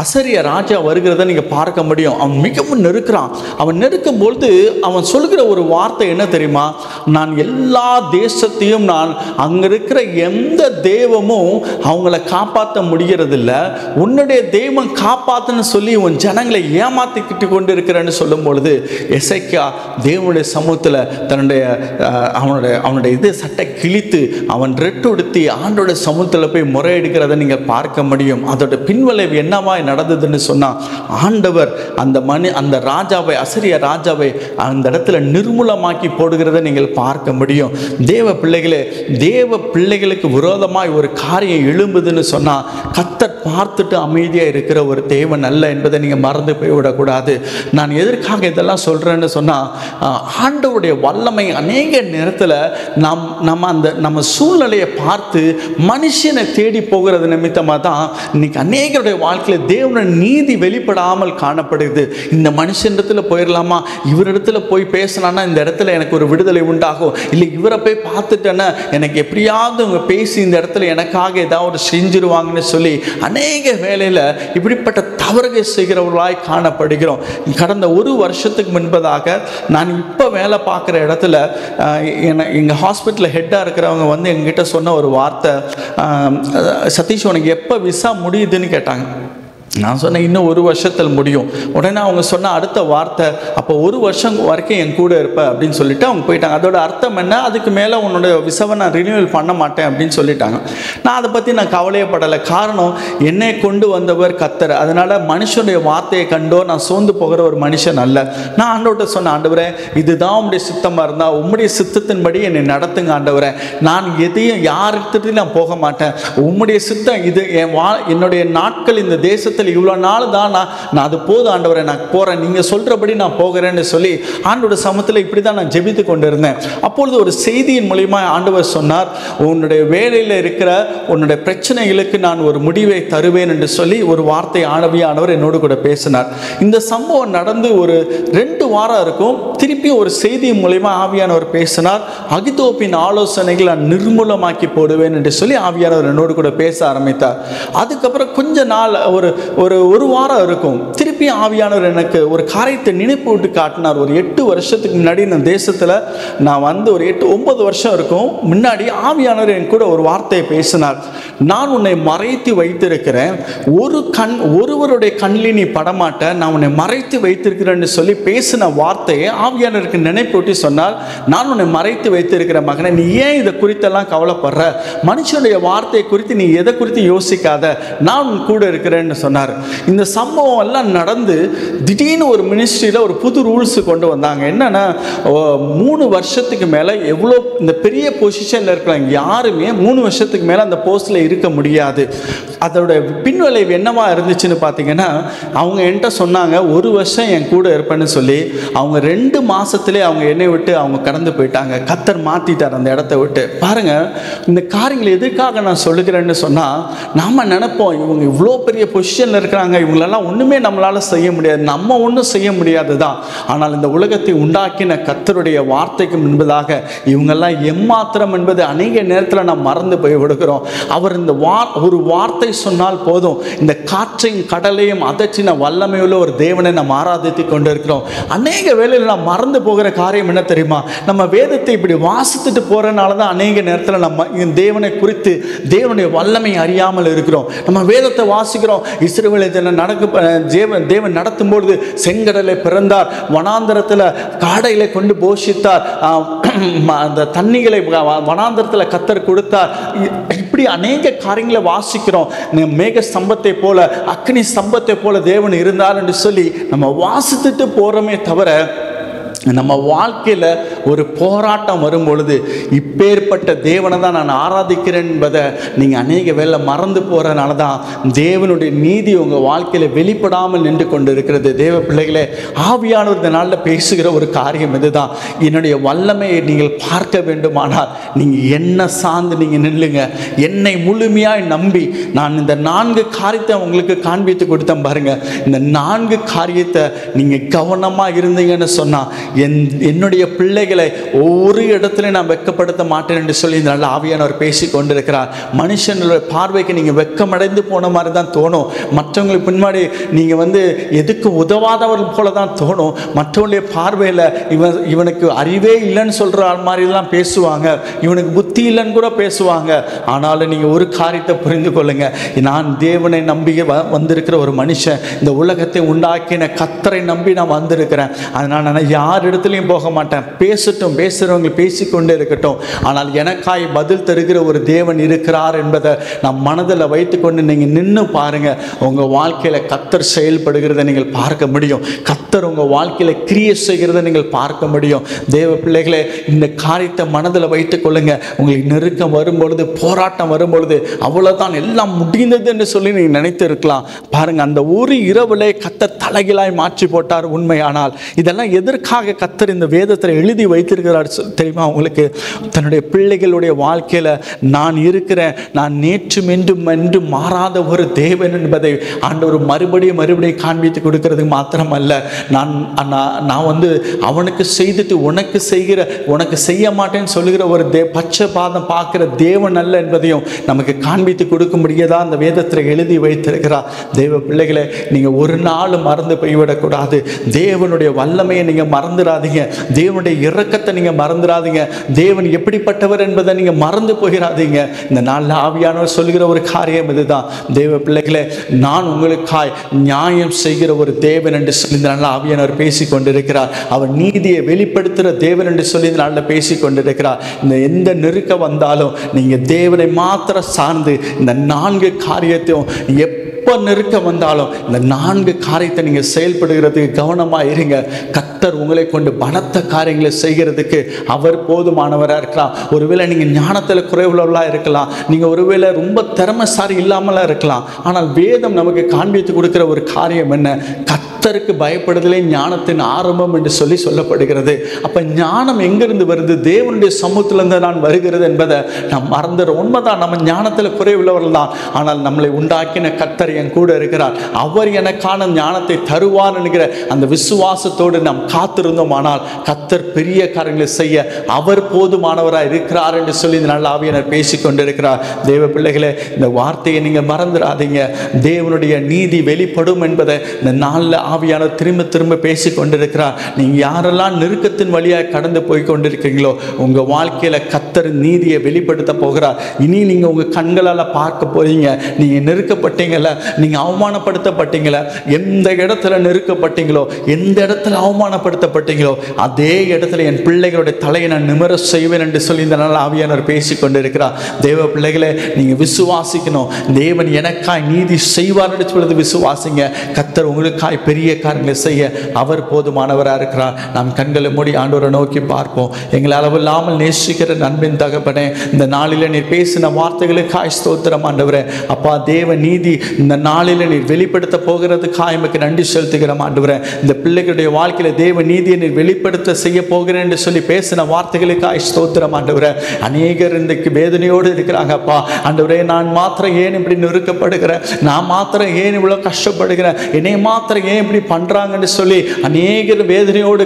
அசரிய ராஜா வருகிறத நீங்கள் பார்க்க முடியும். அவன் மிகவும் நெருக்கிறான். அவன் நெருக்கும் பொழுது அவன் சொல்கிற ஒரு வார்த்தை என்ன தெரியுமா? நான் எல்லா தேசத்தையும் நான் அங்கே இருக்கிற எந்த தெய்வமும் அவங்கள காப்பாற்ற முடிகிறதில்ல, உன்னுடைய தெய்வம் காப்பாற்றுன்னு சொல்லி உன் ஜனங்களை ஏமாற்றிக்கிட்டு கொண்டு இருக்கிறேன்னு சொல்லும் பொழுது எசேக்கியா தேவனுடைய சமூகத்தில் அவனுடைய சட்டை கிழித்து அவன் ரெட்டுடுத்தி ஆண்டோட சமூகத்தில் போய் முறையிடுகிறத நீங்கள் பார்க்க முடியும். அதோட பின்விளைவு என்னவா நடந்ததுன்னு சொன்னால், ஆண்டவர் அந்த ராஜாவை, அசரிய ராஜாவை அந்த இடத்துல நிர்மூலமாக்கி போடுகிறத நீங்கள் பார்க்க முடியும். தேவ பிள்ளைகளுக்கு விரோதமாய் ஒரு காரியம் எழும்புதுன்னு சொன்னால், கர்த்தர் பார்த்துட்டு அமைதியாக இருக்கிற ஒரு தேவன் அல்ல என்பதை நீங்கள் மறந்து போய்விடக்கூடாது. நான் எதற்காக இதெல்லாம் சொல்கிறேன்னு சொன்னால், ஆண்டவருடைய வல்லமை அநேக நேரத்தில் நம்ம சூழ்நிலையை பார்த்து மனுஷனை தேடி போகிறது நிமித்தமாக தான் இன்னைக்கு அநேகருடைய வாழ்க்கையில் தேவனுடைய நீதி வெளிப்படாமல் காணப்படுது. இந்த மனுஷனிடத்தில் போயிடலாமா, இவரிடத்துல போய் பேசலான்னா இந்த இடத்துல எனக்கு ஒரு விடுதலை உண்டாகும், இல்லை இவரை போய் பார்த்துட்டேன்னா எனக்கு எப்படியாவது அவங்க பேசி இந்த இடத்துல எனக்காக ஏதாவது செஞ்சிருவாங்கன்னு சொல்லி அநேக வேளையில் இப்படிப்பட்ட தவறுகள் செய்கிறவர்களாய் காணப்படுகிறோம். கடந்த 1 வருஷத்துக்கு முன்பதாக நான் இப்போ வேலை பார்க்குற இடத்துல எங்கள் ஹாஸ்பிட்டலில் ஹெட்டாக இருக்கிறவங்க வந்து எங்ககிட்ட சொன்ன ஒரு வார்த்தை, சதீஷ் உனக்கு எப்போ விசா முடியுதுன்னு கேட்டாங்க. நான் சொன்னேன் இன்னும் 1 வருஷத்தில் முடியும். உடனே அவங்க சொன்ன அடுத்த வார்த்தை, அப்போ 1 வருஷம் வரைக்கும் என் கூட இருப்பேன் அப்படின்னு சொல்லிட்டு அவங்க போயிட்டாங்க. அதோட அர்த்தம் என்ன, அதுக்கு மேலே உன்னோட விசாவை நான் ரினியூவல் பண்ண மாட்டேன் அப்படின்னு சொல்லிட்டாங்க. நான் அதை பற்றி நான் கவலையப்படலை. காரணம், என்னை கொண்டு வந்தவர் கர்த்தர். அதனால் மனுஷனுடைய வார்த்தையை கண்டோ நான் சோர்ந்து போகிற ஒரு மனுஷன் அல்ல. நான் ஆண்டவர்கிட்ட சொன்னேன், ஆண்டவரே இதுதான் உம்முடைய சித்தமாக இருந்தால் உம்முடைய சித்தத்தின்படி என்னை நடத்துங்க ஆண்டவரே, நான் எதையும் யார்கிட்டையும் நான் போக மாட்டேன், உம்முடைய சித்தம் இது, என்னுடைய நாட்கள் இந்த தேசத்தில் இவ்வளோ நாள் தான் நான் அது போதும் ஆண்டவரை நான் போகிறேன், நீங்கள் சொல்கிறபடி நான் போகிறேன்னு சொல்லி ஆண்டோட சமூகத்தில் இப்படி தான் நான் ஜெபித்து கொண்டு இருந்தேன். அப்பொழுது ஒரு செய்தியின் மூலிமா ஆண்டவர் சொன்னார், உன்னுடைய வேலையில் இருக்கிற உன்னுடைய பிரச்சனைகளுக்கு நான் ஒரு முடிவை தருவேன் என்று சொல்லி ஒரு வார்த்தை ஆண்டவர் என்னோடு கூட பேசினார். இந்த சம்பவம் நடந்து ஒரு 2 வாரம் இருக்கும். திருப்பி ஒரு செய்தி மூலிமா ஆவியானவர் பேசினார், அகிதோப்பின் ஆலோசனைகளை நான் நிர்மூலமாக்கி போடுவேன் என்று சொல்லி ஆவியானவர் என்னோடு கூட பேச ஆரம்பித்தார். அதுக்கப்புறம் கொஞ்ச நாள் ஒரு வாரம் இருக்கும். திருப்பி ஆவியானவர் எனக்கு ஒரு காரியத்தை நினைப்பு விட்டு காட்டினார். ஒரு 8 வருஷத்துக்கு முன்னாடி இந்த தேசத்தில் நான் வந்து ஒரு 8-9 வருஷம் இருக்கும் முன்னாடி ஆவியானவர் என் கூட ஒரு வார்த்தையை பேசினார். நான் உன்னை மறைத்து வைத்திருக்கிறேன், ஒருவருடைய கண்ணில் நீ படமாட்ட, நான் உன்னை மறைத்து வைத்திருக்கிறேன்னு சொல்லி பேசின வார்த்தையை ஆவியானவருக்கு நினைப்பூட்டி சொன்னார், நான் உன்னை மறைத்து வைத்திருக்கிற மகனை, நீ ஏன் இதை குறித்தெல்லாம் கவலைப்படுற, மனுஷனுடைய வார்த்தையை குறித்து நீ எதை குறித்து யோசிக்காத, நான் உன் கூட இருக்கிறேன்னு சொன்னார். இந்த சம்பவம் எல்லாம் நடந்து திடீர்னு ஒரு மினிஸ்ட்ரியில் ஒரு புது ரூல்ஸ் கொண்டு வந்தாங்க. என்னன்னா 3 வருஷத்துக்கு மேலே எவ்வளோ இந்த பெரிய பொசிஷனில் இருக்கிறாங்க யாருமே 3 வருஷத்துக்கு மேலே அந்த போஸ்டில் இருக்க முடியாது. அதோட பின்விளைவு என்னவா இருந்துச்சுன்னு பார்த்தீங்கன்னா, அவங்க என்கிட்ட சொன்னாங்க, 1 வருஷம் என் கூட இருப்பேன்னு சொல்லி அவங்க 2 மாதத்துலேயே அவங்க என்னை விட்டு அவங்க கடந்து போயிட்டாங்க. கர்த்தர் மாற்றிட்டார் அந்த இடத்த விட்டு. பாருங்கள், இந்த காரியங்களை எதற்காக நான் சொல்லுகிறேன்னு சொன்னால், நாம் நினைப்போம் இவங்க இவ்வளோ பெரிய பொசிஷனில் இருக்கிறாங்க, இவங்களெல்லாம் ஒன்றுமே நம்மளால் செய்ய முடியாது, நம்ம ஒன்றும் செய்ய முடியாது தான். ஆனால் இந்த உலகத்தை உண்டாக்கின கர்த்தருடைய வார்த்தைக்கு முன்பதாக இவங்கெல்லாம் எம்மாத்திரம் என்பது அநேக நேரத்தில் நாம் மறந்து போய் விடுகிறோம். அவர் இந்த ஒரு வார்த்தை சொன்னால் போதும், இந்த காற்றையும் கடலையும் அதற்றின வல்லமையுள்ள ஒரு தேவனை நாம் ஆராதித்து கொண்டு இருக்கிறோம். அநேக வேளையில் நாம் மறந்து போகிற காரியம் என்ன தெரியுமா? நம்ம வேதத்தை இப்படி வாசித்துட்டு போகிறனால தான் அநேக நேரத்தில் நம்ம தேவனை குறித்து தேவனுடைய வல்லமை அறியாமல் இருக்கிறோம். நம்ம வேதத்தை வாசிக்கிறோம், இஸ்ரவேலை தேவன் நடத்தும் பொழுது செங்கடலை பிறந்தார், வனாந்தரத்தில் காடைகளை கொண்டு போஷித்தார், அந்த தண்ணிகளை வனாந்தரத்தில் கர்த்தர் கொடுத்தார். இப்படி அநேக காரியங்களை வாசிக்கிறோம். மேக ஸ்தம்பத்தை போல அக்னி ஸ்தம்பத்தை போல தேவன் இருந்தார் என்று சொல்லி நம்ம வாசித்துட்டு போகிறோமே தவிர, நம்ம வாழ்க்கையில் ஒரு போராட்டம் வரும் பொழுது இப்பேற்பட்ட தேவனை தான் நான் ஆராதிக்கிறேன் என்பதை நீங்கள் அநேக வேளை மறந்து போகிறனால தான் தேவனுடைய நீதி உங்கள் வாழ்க்கையில் வெளிப்படாமல் நின்று கொண்டு இருக்கிறது. தேவ பிள்ளைகளே, ஆவியானவர் இந்த நாளில் பேசுகிற ஒரு காரியம் இதுதான். என்னுடைய வல்லமையை நீங்கள் பார்க்க வேண்டுமானால் நீங்கள் என்ன சார்ந்து நீங்கள் நில்லுங்க. என்னை முழுமையாக நம்பி நான் இந்த 4 காரியத்தை உங்களுக்கு காண்பித்து கொடுத்தேன் பாருங்கள். இந்த 4 காரியத்தை நீங்கள் கவனமாக இருந்தீங்கன்னு சொன்னால் என்னுடைய பிள்ளைகளை ஒவ்வொரு இடத்துலையும் நான் வெட்கப்படுத்த மாட்டேன் என்று சொல்லி இந்த நல்ல ஆவியானவர் பேசி கொண்டிருக்கிறார். மனுஷனுடைய பார்வைக்கு நீங்கள் வெட்கமடைந்து போன மாதிரி தான் தோணும். மற்றவங்களுக்கு பின்னாடி நீங்கள் எதுக்கு உதவாதவர்கள் போல தான் தோணும். மற்றவங்களுடைய பார்வையில் இவனுக்கு அறிவே இல்லைன்னு சொல்கிற மாதிரிலாம் பேசுவாங்க, இவனுக்கு புத்தி இல்லைன்னு கூட பேசுவாங்க. ஆனாலும் நீங்கள் ஒரு காரியத்தை புரிந்து கொள்ளுங்க, நான் தேவனை நம்பி வந்திருக்கிற ஒரு மனுஷன், இந்த உலகத்தை உண்டாக்கின கர்த்தரை நம்பி நான் வந்திருக்கிறேன். அதனால் நான் யார் இடத்துலையும் போக மாட்டேன். பேசட்டும், பேசுகிறவங்க பேசிக்கொண்டே இருக்கட்டும், ஆனால் எனக்காய் பதில் தருகிற ஒரு தேவன் இருக்கிறார் என்பதை நம் மனதில் வைத்துக்கொண்டு நீங்கள் நின்று பாருங்கள். உங்கள் வாழ்க்கையில் கர்த்தர் செயல்படுகிறத நீங்கள் பார்க்க முடியும். கர்த்தர் உங்கள் வாழ்க்கையில் கிரியை செய்கிறத நீங்கள் பார்க்க முடியும். தேவ பிள்ளைகளே, இந்த காரியத்தை மனதில் வைத்துக் கொள்ளுங்க. உங்களுக்கு நெருக்கம் வரும்பொழுது, போராட்டம் வரும்பொழுது, அவ்வளோதான் எல்லாம் முடிந்தது என்று சொல்லி நீங்கள் நினைத்து இருக்கலாம். பாருங்கள், அந்த ஒரு இரவிலே கர்த்தர் தலைகளாய் மாற்றி போட்டார். உண்மையானால் இதெல்லாம் எதற்காக கர்த்தர் இந்த வேதத்தில் எழுதி வைத்திருக்கிறார் தெரியுமா உங்களுக்கு? தன்னுடைய பிள்ளைகளுடைய வாழ்க்கையில் நான் இருக்கிறேன், நான் நேற்றும் என்றும் மாறாத ஒரு தேவன் என்பதை ஆண்டவர் மறுபடியும் காண்பித்து கொடுக்கிறது மாத்திரமல்ல, நான் அவனுக்கு செய்துட்டு உனக்கு செய்ய மாட்டேன்னு சொல்லுகிற ஒரு பட்சபாதம் பார்க்கிற தேவன் அல்ல என்பதையும் நமக்கு காண்பித்து கொடுக்க முடியாதான் அந்த வேதத்தில் எழுதி வைத்திருக்கிறார். தேவ பிள்ளைகளை, நீங்கள் ஒரு நாள் மறந்து போய்விடக்கூடாது. தேவனுடைய வல்லமையை நீங்கள் மறந்துடாதீங்க. தேவனுடைய இரக்கத்தை நீங்கள் மறந்துடாதீங்க. தேவன் எப்படிப்பட்டவர் என்பதை நீங்கள் மறந்து போகிறாதீங்க. இந்த நாளில் ஆவியானவர் சொல்கிற ஒரு காரியம் இதுதான். தேவ பிள்ளைகளே, நான் உங்களுக்காய் நியாயம் செய்கிற ஒரு தேவன் என்று சொல்லி இந்த நாளில் ஆவியானவர் பேசி கொண்டிருக்கிறார். அவர் நீதியை வெளிப்படுத்துகிற தேவன் என்று சொல்லி இந்த நாளில் பேசி கொண்டிருக்கிறார். இந்த எந்த நெருக்கம் வந்தாலும் நீங்கள் தேவனை மாத்திரம் சார்ந்து இந்த 4 காரியத்தையும் எப்போ நெருக்கம் வந்தாலும் இந்த 4 காரியத்தை நீங்கள் செயல்படுகிறதுக்கு கவனமாக இருங்க. கர்த்தர் உங்களை கொண்டு பலத்த காரியங்களை செய்கிறதுக்கு அவர் போதுமானவராக இருக்கலாம். ஒருவேளை நீங்கள் ஞானத்தில் குறைவுள்ளவர்களாக இருக்கலாம், நீங்கள் ஒருவேளை ரொம்ப திறமைசாரி இல்லாமலாம் இருக்கலாம். ஆனால் வேதம் நமக்கு காண்பித்து கொடுக்கிற ஒரு காரியம் என்ன? கர்த்தருக்கு பயப்படுதலே ஞானத்தின் ஆரம்பம் என்று சொல்லி சொல்லப்படுகிறது. அப்போ ஞானம் எங்கிருந்து வருது? தேவனுடைய சமூகத்திலிருந்து நான் வருகிறது என்பதை நாம் மறந்துடுறோம். உண்மைதான், நம்ம ஞானத்தில் குறைவுள்ளவர்கள் தான். ஆனால் நம்மளை உண்டாக்கின கர்த்தர் என் கூட இருக்கிறார், அவர் எனக்கான ஞானத்தை தருவார் என்கிற அந்த விசுவாசத்தோடு நாம் காத்திருந்தோம். ஆனால் கர்த்தர் பெரிய காரியங்களை செய்ய அவர் போதுமானவராக இருக்கிறார் என்று சொல்லி இந்த நல்ல ஆவியானவர் பேசி கொண்டிருக்கிறார். தேவ பிள்ளைகளே, இந்த வார்த்தையை நீங்கள் மறந்துடாதீங்க. தேவனுடைய நீதி வெளிப்படும் என்பதை இந்த நாளில் ஆவியானவர் திரும்ப பேசி கொண்டிருக்கிறார். நீங்கள் யாரெல்லாம் நெருக்கத்தின் வழியாக கடந்து போய் கொண்டிருக்கீங்களோ, உங்கள் வாழ்க்கையில் கர்த்தர் நீதியை வெளிப்படுத்த போகிறார். இனி நீங்கள் உங்கள் கண்களால் பார்க்க போறீங்க. நீங்கள் நெருக்கப்பட்டீங்கல்ல, நீங்கள் அவமானப்படுத்தப்பட்டீங்களா, எந்த இடத்துல நெருக்கப்பட்டீங்களோ, எந்த இடத்துல அவமானப்படுத்தப்பட்டீங்களோ, அதே இடத்துல என் பிள்ளைகளுடைய தலையை நான் நிமிர செய்வேன் என்று சொல்லி இந்த நாள் ஆவியானவர் பேசி கொண்டிருக்கிறார். தேவ பிள்ளைகளை நீங்கள் விசுவாசிக்கணும். தேவன் எனக்காய் நீதி செய்வார் என்று சொல்வது விசுவாசிங்க. கர்த்தர் உங்களுக்காய் பெரிய காரியங்களை செய்ய அவர் போதுமானவராக இருக்கிறார். நாம் கண்களை மூடி ஆண்டவரை நோக்கி பார்ப்போம். எங்களை அளவில்லாமல் நேசிக்கிற நண்பின் தகப்பனே, இந்த நாளில் நீர் பேசின வார்த்தைகளுக்காய் ஸ்தோத்திரம் ஆண்டவரே. அப்பா, தேவ நீதி இந்த நாளில் நீர் வெளிப்படுத்த போகிறதுக்காக எமக்கு நன்றி செலுத்துகிறோம் ஆண்டவரே. இந்த பிள்ளைகளுடைய வாழ்க்கையில் தேவ நீதியை நீர் வெளிப்படுத்த செய்ய போகிறேன் என்று சொல்லி பேசின வார்த்தைகளுக்காய் ஸ்தோத்திரம் ஆண்டவரே. அநேகர் இன்றைக்கு வேதனையோடு இருக்கிறாங்க. அப்பா ஆண்டவரே, நான் மாத்திரம் ஏன் இப்படி நெருக்கப்படுகிறேன், நான் மாத்திரம் ஏன் இவ்வளோ கஷ்டப்படுகிறேன், என்னை மாத்திரம் ஏன் இப்படி பண்ணுறாங்கன்னு சொல்லி அநேகர் வேதனையோடு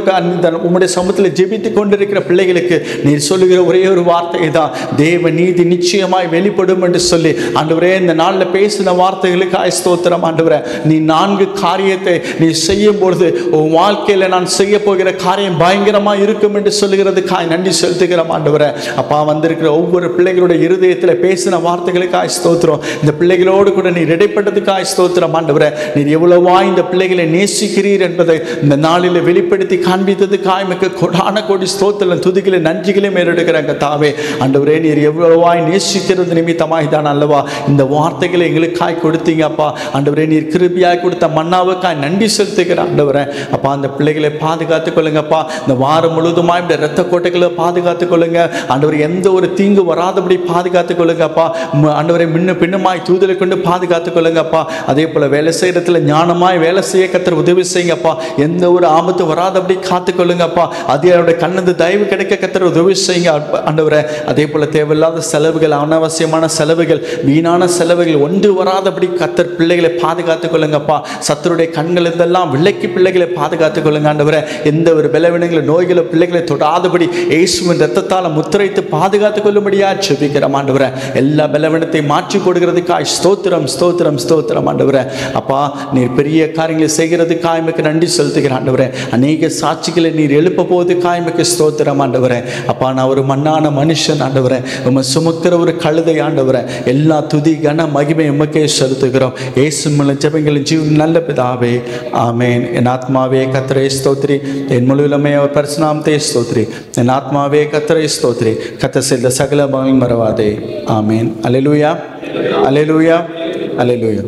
உம்முடைய சமூகத்தில் ஜெபித்து கொண்டிருக்கிற பிள்ளைகளுக்கு நீர் சொல்லுகிற ஒரே ஒரு வார்த்தை தான், தேவ நீதி நிச்சயமாய் வெளிப்படும் என்று சொல்லி ஆண்டவரே இந்த நாளில் பேசின வார்த்தைகளுக்கு ஸ்தோத்திரம் ஆண்டவரே. நீ 4 காரியத்தை நீ செய்யும் பொழுது உன் வாழ்க்கையில் நான் செய்ய போகிற காரியம் பயங்கரமாக இருக்கும் என்று சொல்லுகிறதுக்காய் நன்றி செலுத்துகிறோம் ஆண்டவரே. அப்பா, வந்திருக்கிற ஒவ்வொரு பிள்ளைகளுடைய இருதயத்தில் பேசின வார்த்தைகளுக்காய் ஸ்தோத்திரம். இந்த பிள்ளைகளோடு கூட நீர் இடைப்பட்டதுக்காய் ஸ்தோத்திரம் ஆண்டவரே. நீர் எவ்வளவா இந்த பிள்ளைகளை நேசிக்கிறீர் என்பதை இந்த நாளில் வெளிப்படுத்தி காண்பித்ததுக்காய் மிக்க கொடான கோடி ஸ்தோத்திரம், துதிகளை, நன்றிகளை மேலெடுக்கிறாங்க தாவே. ஆண்டவரே, நீர் எவ்வளவாய் நேசிக்கிறது நிமித்தமாய் தான் அல்லவா இந்த வார்த்தைகளை எங்களுக்காய் கொடுத்தீங்க. அப்பா ஆண்டவரே, நீர் கிருபியாய் கொடுத்த மன்னாவுக்காய் நன்றி செலுத்துகிற ஆண்டவரே. அப்பா, அந்த பிள்ளைகளை பாதுகாத்துக் கொள்ளுங்கப்பா. இந்த வாரம் முழுவதுமாய் இந்த இரத்த கோட்டைகளை பாதுகாத்துக் கொள்ளுங்க ஆண்டவரே. எந்த ஒரு தீங்கு வராதபடி பாதுகாத்துக் கொள்ளுங்கப்பா. ஆண்டவரை பின்னுமாய் தூதலை கொண்டு பாதுகாத்துக் கொள்ளுங்கப்பா. அதே போல வேலை செய்யறதுல ஞானமாய் வேலை செய்ய கர்த்தர் உதவி செய்யுங்கப்பா. எந்த ஒரு ஆபத்து வராதபடி காத்துக்கொள்ளுங்கப்பா. அதே அவருடைய கண்ணது தயவு கிடைக்க கர்த்தர் உதவி செய்யுங்க ஆண்டவரே. அதே போல தேவையில்லாத செலவுகள், அனாவசியமான செலவுகள், வீணான செலவுகள் ஒன்று வராதபடி கர்த்தர் பிள்ளைகளை பாதுகாத்துக் கொள்ளுங்கப்பா. சத்துருடைய கண்கள் இதெல்லாம் விலைக்கு பிள்ளைகளை பாதுகாத்துக் கொள்ளுங்க ஆண்டவரே. எந்த ஒரு பலவீனங்களை, நோய்களை பிள்ளைகளை தொடாதபடி இயேசுவின் இரத்தத்தால் முத்திரைத்து பாதுகாத்துக் கொள்ளும்படியா ஜெபிக்கிறோம் ஆண்டவரே. எல்லா பலவீனத்தை மாற்றி போடுகிறதுக்காய் ஸ்தோத்திரம், ஸ்தோத்திரம், ஸ்தோத்திரம் ஆண்டவரே. அப்பா, நீர் பெரிய காரியங்களை செய்கிறதுக்காய் எமக்கு நன்றி செலுத்துகிறேன் ஆண்டவரே. அநேக சாட்சிகளை நீர் எழுப்ப போவதுக்காய் எமக்கு ஸ்தோத்திரம் ஆண்டவரே. அப்பா, நான் ஒரு மண்ணான மனுஷன் ஆண்டவரே, உம்மை சுமக்கிற ஒரு கழுதை ஆண்டவரே. எல்லா துதி கன மகிமை எமக்கே செலுத்துகிறோம். இயேசு மூலம் ஜெபங்களின் ஜீவன் நல்ல பிதாவே, ஆமேன். என் ஆத்மாவே கர்த்தரை ஸ்தோத்திரி, என் முழுவதுமே அவர் பரிசுநாமத்தை ஸ்தோத்திரி. என் ஆத்மாவே கர்த்தரை ஸ்தோத்திரி, கர்த்தர் செய்த சகல பலன் மறவாதே. ஆமேன். அல்லேலூயா, அல்லேலூயா, அல்லேலூயா.